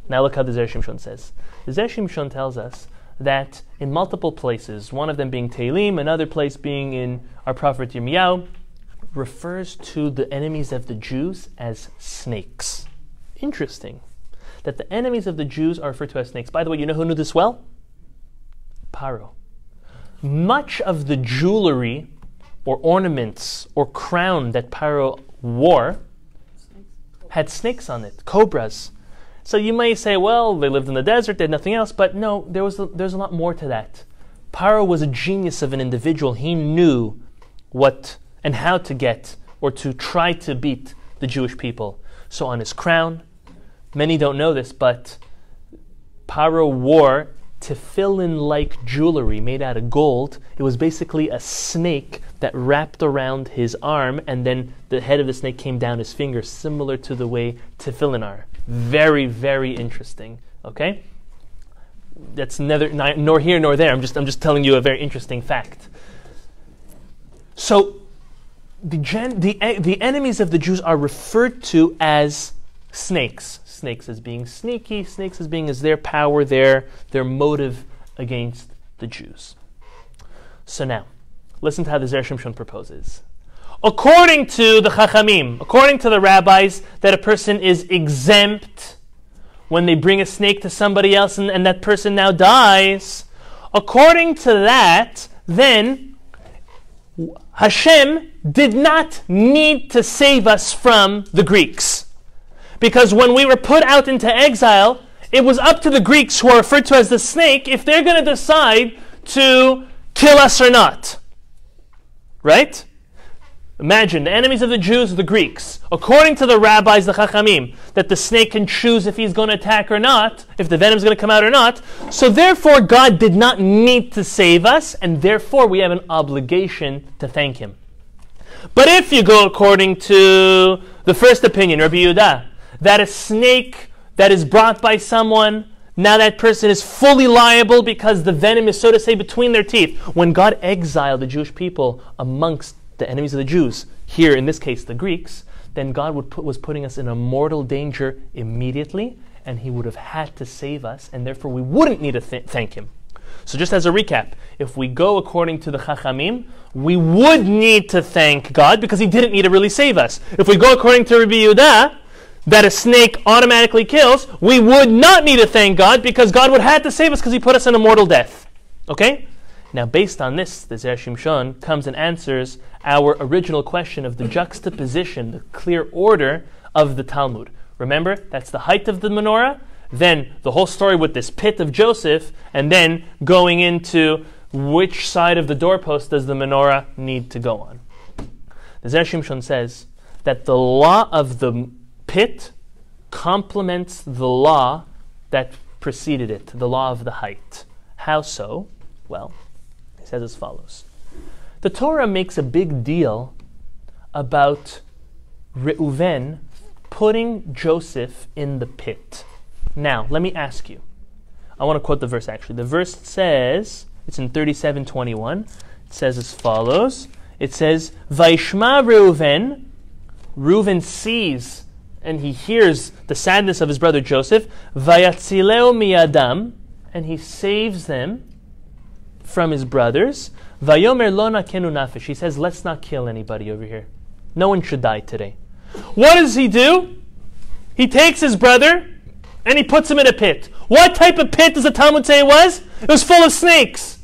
Now look how the Zera Shimshon says. The Zera Shimshon tells us that in multiple places, one of them being Tehillim, another place being in our prophet Yirmiyahu, refers to the enemies of the Jews as snakes. Interesting that the enemies of the Jews are referred to as snakes. By the way, you know who knew this well? Paro. Much of the jewelry or ornaments or crown that Paro wore had snakes on it, cobras. So you may say, well, they lived in the desert, they had nothing else, but no, there's a lot more to that. Paro was a genius of an individual. He knew what and how to get or to try to beat the Jewish people. So on his crown, many don't know this, but Paro wore tefillin-like jewelry made out of gold. It was basically a snake that wrapped around his arm, and then the head of the snake came down his finger, similar to the way tefillin are. Very, very interesting. Okay? That's nor here nor there. I'm just telling you a very interesting fact. So the enemies of the Jews are referred to as snakes. Snakes as being sneaky, snakes as being as their power, their motive against the Jews. So now, listen to how the Zera Shimshon proposes. According to the Chachamim, according to the rabbis, that a person is exempt when they bring a snake to somebody else and that person now dies, according to that, then Hashem did not need to save us from the Greeks. Because when we were put out into exile, it was up to the Greeks, who are referred to as the snake, if they're going to decide to kill us or not. Right? Imagine, the enemies of the Jews are the Greeks. According to the rabbis, the Chachamim, that the snake can choose if he's going to attack or not, if the venom's going to come out or not. So therefore, God did not need to save us, and therefore we have an obligation to thank Him. But if you go according to the first opinion, Rabbi Yehuda, that a snake that is brought by someone, now that person is fully liable because the venom is, so to say, between their teeth. When God exiled the Jewish people amongst the enemies of the Jews, here in this case the Greeks, then God was putting us in a mortal danger immediately, and He would have had to save us, and therefore we wouldn't need to thank Him. So just as a recap, if we go according to the Chachamim, we would need to thank God because He didn't need to really save us. If we go according to Rabbi Yehuda, that a snake automatically kills, we would not need to thank God because God would have to save us because He put us in a mortal death. Okay? Now, based on this, the Zera Shimshon comes and answers our original question of the juxtaposition, the clear order of the Talmud. Remember, that's the height of the menorah, then the whole story with this pit of Joseph, and then going into which side of the doorpost does the menorah need to go on? The Zera Shimshon says that the law of the pit complements the law that preceded it, the law of the height. How so? Well, he says as follows. The Torah makes a big deal about Reuven putting Joseph in the pit. Now, let me ask you. I want to quote the verse actually. The verse says, it's in 37:21. It says as follows. It says, Vayishma Reuven, Reuven sees and he hears the sadness of his brother Joseph, Vayatzileo miyadam, and he saves them from his brothers. Vayomer lo nakenu nafesh. He says, let's not kill anybody over here. No one should die today. What does he do? He takes his brother and he puts him in a pit. What type of pit does the Talmud say it was? It was full of snakes.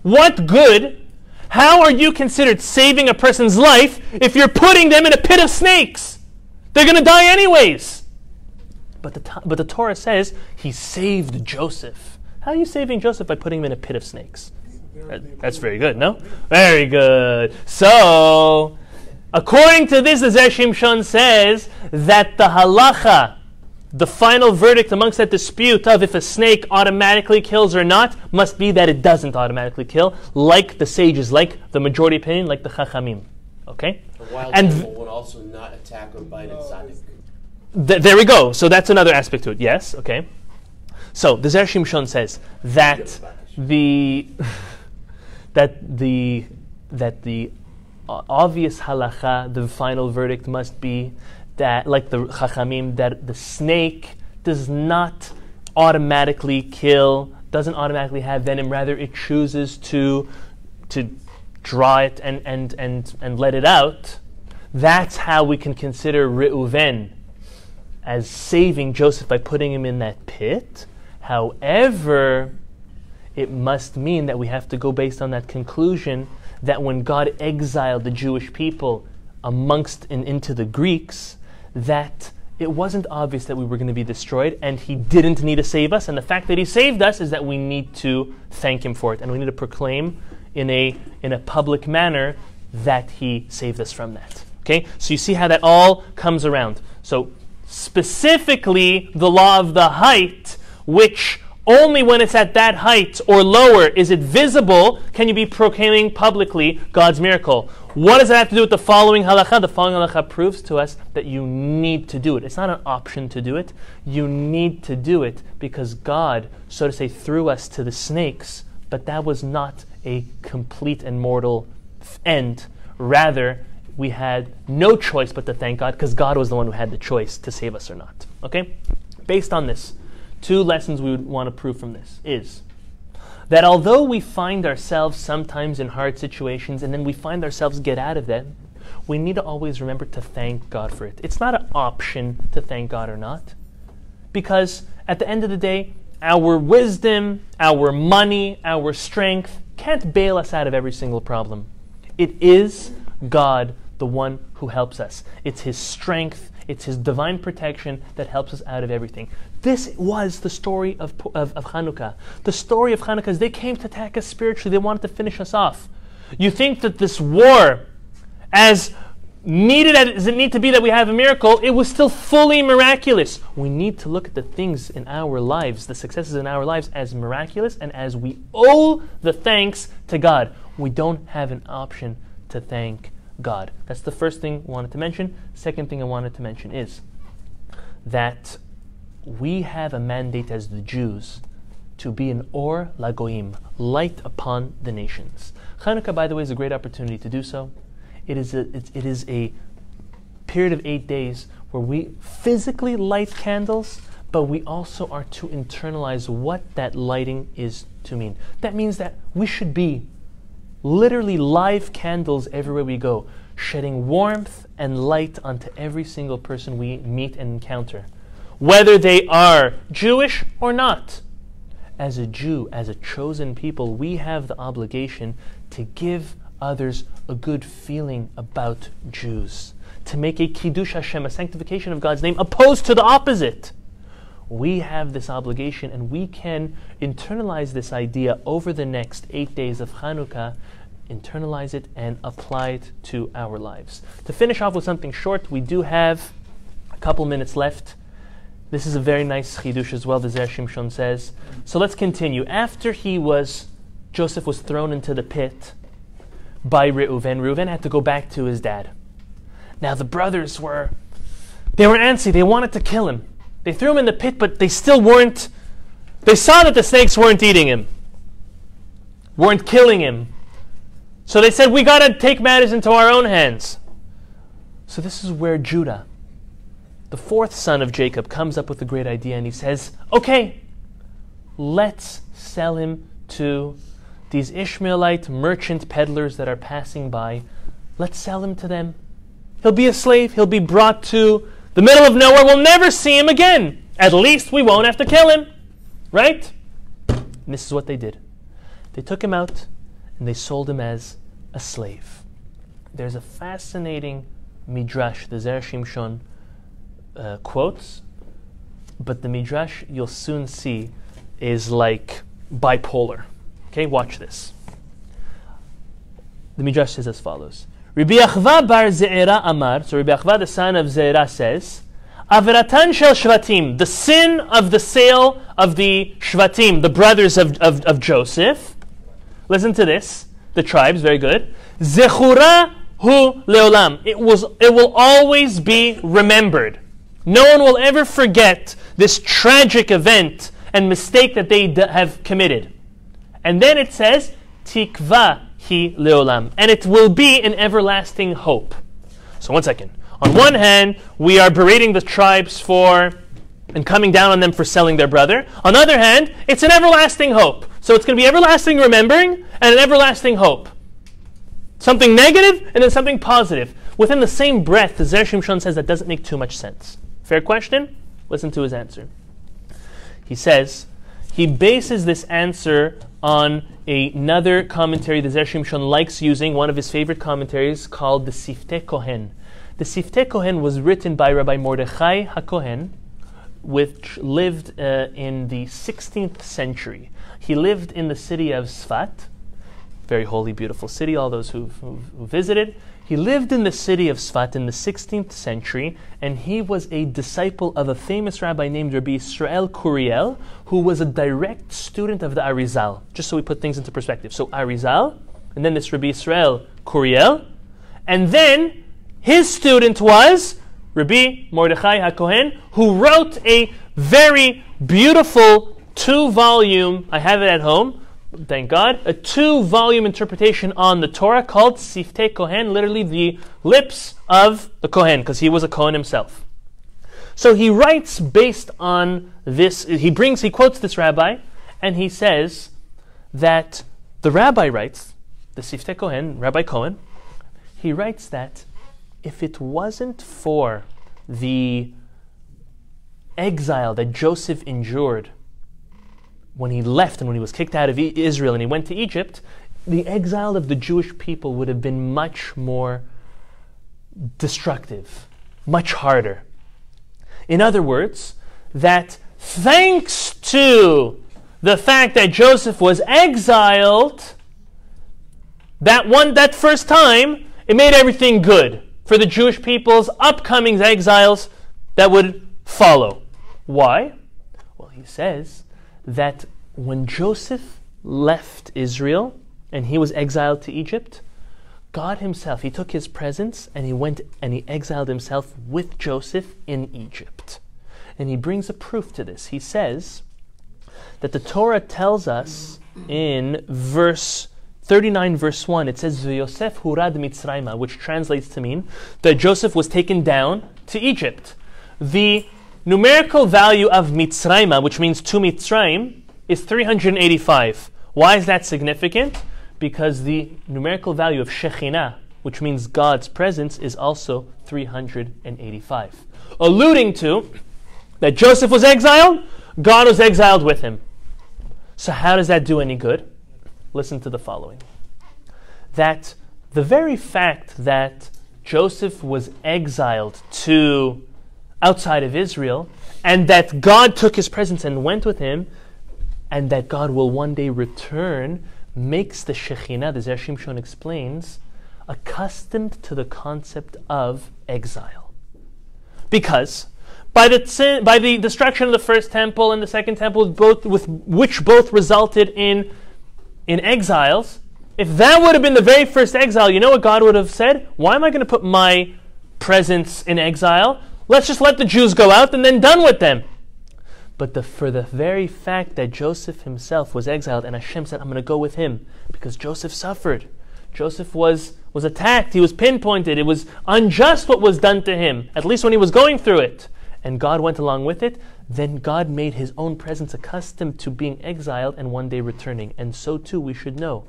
What good? How are you considered saving a person's life if you're putting them in a pit of snakes? They're going to die anyways. But the Torah says he saved Joseph. How are you saving Joseph by putting him in a pit of snakes? That's very good, no? Very good. So, according to this, the Zera Shimshon says that the halacha, the final verdict amongst that dispute of if a snake automatically kills or not, must be that it doesn't automatically kill, like the sages, like the majority opinion, like the chachamim. Okay? A wild animal would also not attack or bite a tzaddik. There we go. So that's another aspect to it. Yes, okay. So the Zera Shimshon says that the obvious halacha, the final verdict must be that, like the chachamim, that the snake does not automatically kill, doesn't automatically have venom. Rather, it chooses to draw it and let it out. That's how we can consider Reuven as saving Joseph by putting him in that pit. However, it must mean that we have to go based on that conclusion that when God exiled the Jewish people amongst and into the Greeks, that it wasn't obvious that we were going to be destroyed, and he didn't need to save us. And the fact that he saved us is that we need to thank him for it, and we need to proclaim in a public manner that he saved us from that. Okay, so you see how that all comes around. So specifically, the law of the height, which only when it's at that height or lower is it visible, can you be proclaiming publicly God's miracle. What does that have to do with the following halakha? The following halakha proves to us that you need to do it. It's not an option to do it. You need to do it because God, so to say, threw us to the snakes, but that was not a complete and mortal end. Rather, we had no choice but to thank God because God was the one who had the choice to save us or not. Okay? Based on this, two lessons we would want to prove from this is that although we find ourselves sometimes in hard situations and then we find ourselves get out of them, we need to always remember to thank God for it. It's not an option to thank God or not. Because at the end of the day, our wisdom, our money, our strength can't bail us out of every single problem. It is God, the one who helps us. It's His strength, it's His divine protection that helps us out of everything. This was the story of Chanuka. The story of Chanuka is they came to attack us spiritually. They wanted to finish us off. You think that this war, as needed as it need to be that we have a miracle, it was still fully miraculous. We need to look at the things in our lives, the successes in our lives, as miraculous and as we owe the thanks to God. We don't have an option to thank God. That's the first thing I wanted to mention. Second thing I wanted to mention is that we have a mandate as the Jews to be an or lagoim, light upon the nations. Chanuka, by the way, is a great opportunity to do so. It is a period of 8 days where we physically light candles, but we also are to internalize what that lighting is to mean. That means that we should be literally live candles everywhere we go, shedding warmth and light onto every single person we meet and encounter, whether they are Jewish or not. As a Jew, as a chosen people, we have the obligation to give others a good feeling about Jews, to make a kiddush Hashem, a sanctification of God's name, opposed to the opposite. we have this obligation, and we can internalize this idea over the next 8 days of Chanuka, internalize it and apply it to our lives. To finish off with something short, we do have a couple minutes left. This is a very nice chidush as well, the Zera Shimshon says. So let's continue. After Joseph was thrown into the pit by Reuven had to go back to his dad. Now the brothers were antsy. They wanted to kill him. They threw him in the pit, but they still weren't. They saw that the snakes weren't eating him, weren't killing him. So they said, we got to take matters into our own hands. So this is where Judah, the fourth son of Jacob, comes up with a great idea, and he says, okay, let's sell him to these Ishmaelite merchant peddlers that are passing by. Let's sell him to them. He'll be a slave. He'll be brought to the middle of nowhere. We'll never see him again. At least we won't have to kill him. Right? And this is what they did. They took him out and they sold him as a slave. There's a fascinating midrash, the Zera Shimshon quotes, but the midrash you'll soon see is like bipolar. Okay, watch this. The midrash says as follows. Rabbi Achva bar Zera Amar, so Rabbi Achva the son of Zera says, Averatan shel Shvatim, the sin of the sale of the Shvatim, the brothers of Joseph. Listen to this, the tribes, very good. Zechura hu leolam, it will always be remembered. No one will ever forget this tragic event and mistake that they have committed. And then it says, Tikva hi leolam, and it will be an everlasting hope. So one second. On one hand, we are berating the tribes and coming down on them for selling their brother. On the other hand, it's an everlasting hope. So it's going to be everlasting remembering and an everlasting hope. Something negative and then something positive. Within the same breath, the Zera Shimshon says that doesn't make too much sense. Fair question? Listen to his answer. He says, he bases this answer on another commentary the Zera Shimshon likes using, one of his favorite commentaries called the Siftei Kohen. The Siftei Kohen was written by Rabbi Mordechai HaKohen, which lived in the 16th century. He lived in the city of Sfat, very holy, beautiful city, all those who visited. He lived in the city of Sfat in the 16th century, and he was a disciple of a famous rabbi named Rabbi Yisrael Kuriel, who was a direct student of the Arizal. Just so we put things into perspective. So Arizal, and then this Rabbi Yisrael Kuriel, and then his student was Rabbi Mordechai HaKohen, who wrote a very beautiful 2-volume, I have it at home, thank God, a 2-volume interpretation on the Torah called Siftei Kohen, literally the lips of the Kohen, because he was a Kohen himself. So he writes based on this, he quotes this rabbi, and he says that the rabbi writes, the Siftei Kohen, Rabbi Cohen, he writes that if it wasn't for the exile that Joseph endured when he left and when he was kicked out of Israel and he went to Egypt, the exile of the Jewish people would have been much more destructive, much harder. In other words, that thanks to the fact that Joseph was exiled, that first time, it made everything good for the Jewish people's upcoming exiles that would follow. Why? Well, he says that when Joseph left Israel and he was exiled to Egypt, God himself, he took his presence and he went and he exiled himself with Joseph in Egypt. And he brings a proof to this. He says that the Torah tells us in verse 39 verse 1, it says, Vayeshev hurad Mitzrayma, which translates to mean that Joseph was taken down to Egypt. The numerical value of Mitzrayma, which means to Mitzrayim, is 385. Why is that significant? Because the numerical value of Shekhinah, which means God's presence, is also 385. Alluding to that Joseph was exiled, God was exiled with him. So how does that do any good? Listen to the following. That the very fact that Joseph was exiled to outside of Israel, and that God took his presence and went with him, and that God will one day return, makes the Shekhinah, the Zera Shimshon explains, accustomed to the concept of exile. Because by the destruction of the first temple and the second temple, which both resulted in exiles, if that would have been the very first exile, you know what God would have said? Why am I going to put my presence in exile? Let's just let the Jews go out and then done with them. But for the very fact that Joseph himself was exiled, and Hashem said, I'm going to go with him, because Joseph suffered. Joseph was attacked. He was pinpointed. It was unjust what was done to him, at least when he was going through it. And God went along with it. Then God made his own presence accustomed to being exiled and one day returning. And so too we should know.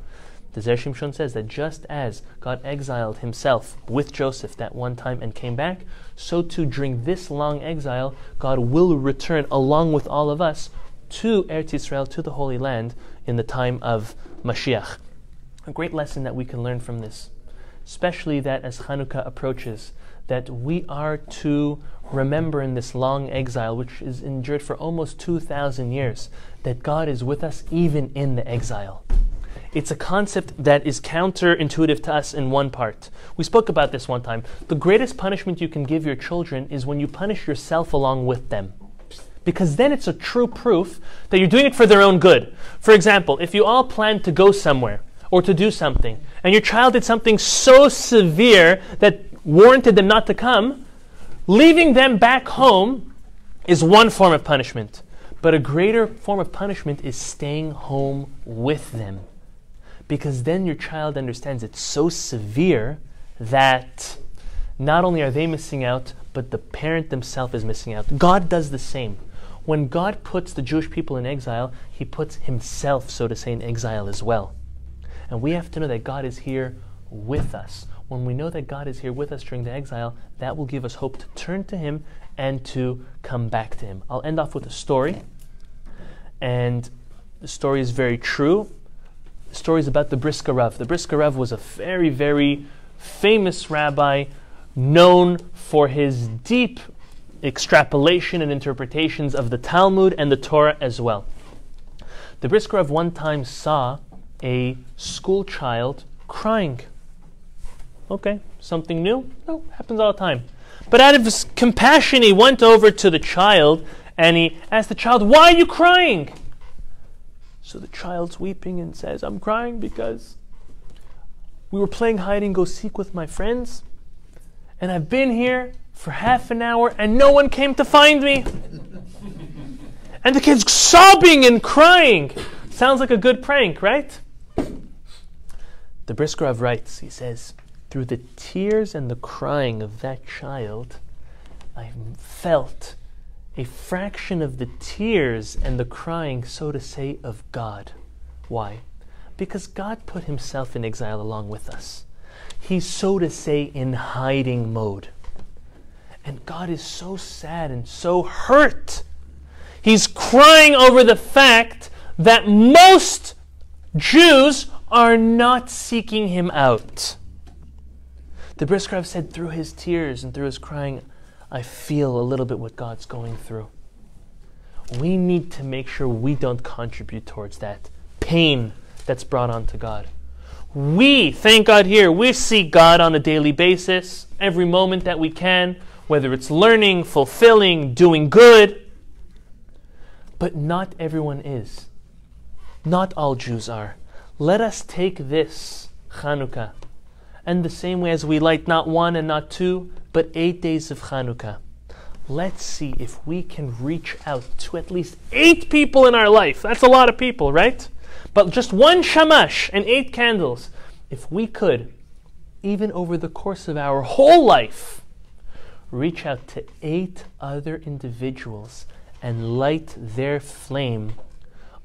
The Zera Shimshon says that just as God exiled himself with Joseph that one time and came back, so too during this long exile, God will return along with all of us to Eretz Yisrael, to the Holy Land, in the time of Mashiach. A great lesson that we can learn from this, especially that as Chanuka approaches, that we are to remember in this long exile, which is endured for almost 2,000 years, that God is with us even in the exile. It's a concept that is counterintuitive to us in one part. We spoke about this one time. The greatest punishment you can give your children is when you punish yourself along with them. Because then it's a true proof that you're doing it for their own good. For example, if you all plan to go somewhere or to do something, and your child did something so severe that warranted them not to come, leaving them back home is one form of punishment. But a greater form of punishment is staying home with them. Because then your child understands it's so severe that not only are they missing out, but the parent themselves is missing out. God does the same. When God puts the Jewish people in exile, he puts himself, so to say, in exile as well. And we have to know that God is here with us. When we know that God is here with us during the exile, that will give us hope to turn to him and to come back to him. I'll end off with a story. And the story is very true. The story is about the Brisker Rav. The Brisker Rav was a very, very famous rabbi, known for his deep extrapolation and interpretations of the Talmud and the Torah as well. The Brisker Rav one time saw a school child crying. Okay, something new? No, happens all the time. But out of his compassion, he went over to the child and he asked the child, "Why are you crying?" So the child's weeping and says, "I'm crying because we were playing hide and go seek with my friends, and I've been here for half an hour and no one came to find me." And the kid's sobbing and crying. Sounds like a good prank, right? The Brisker Rav writes, he says, through the tears and the crying of that child, I felt a fraction of the tears and the crying, so to say, of God. Why? Because God put himself in exile along with us. He's, so to say, in hiding mode. And God is so sad and so hurt. He's crying over the fact that most Jews are not seeking him out. The Brisker Rav said, through his tears and through his crying, I feel a little bit what God's going through. We need to make sure we don't contribute towards that pain that's brought on to God. We, thank God here, we seek God on a daily basis, every moment that we can, whether it's learning, fulfilling, doing good. But not everyone is. Not all Jews are. Let us take this Chanuka, and the same way as we light not one and not two, but 8 days of Chanuka. Let's see if we can reach out to at least 8 people in our life. That's a lot of people, right? But just one shamash and 8 candles. If we could, even over the course of our whole life, reach out to 8 other individuals and light their flame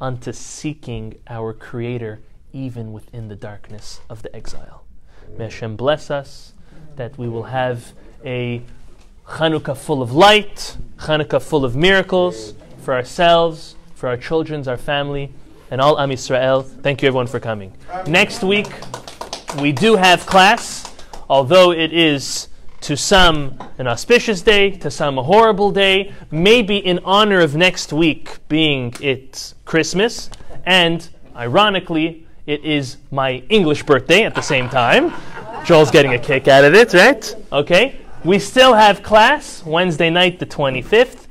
onto seeking our Creator even within the darkness of the exile. May Hashem bless us, that we will have a Chanuka full of light, Chanuka full of miracles for ourselves, for our children, our family, and all Am Yisrael. Thank you everyone for coming. Next week, we do have class, although it is To some, an auspicious day. To some, a horrible day. Maybe in honor of next week being it's Christmas. And, ironically, it is my English birthday at the same time. Joel's getting a kick out of it, right? Okay. We still have class Wednesday night, the 25th.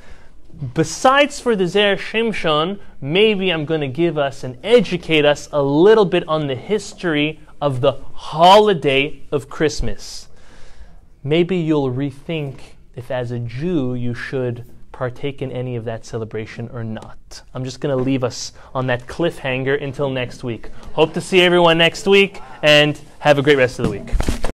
Besides for the Zera Shimshon, maybe I'm going to give us and educate us a little bit on the history of the holiday of Christmas. Maybe you'll rethink if as a Jew you should partake in any of that celebration or not. I'm just going to leave us on that cliffhanger until next week. Hope to see everyone next week, and have a great rest of the week.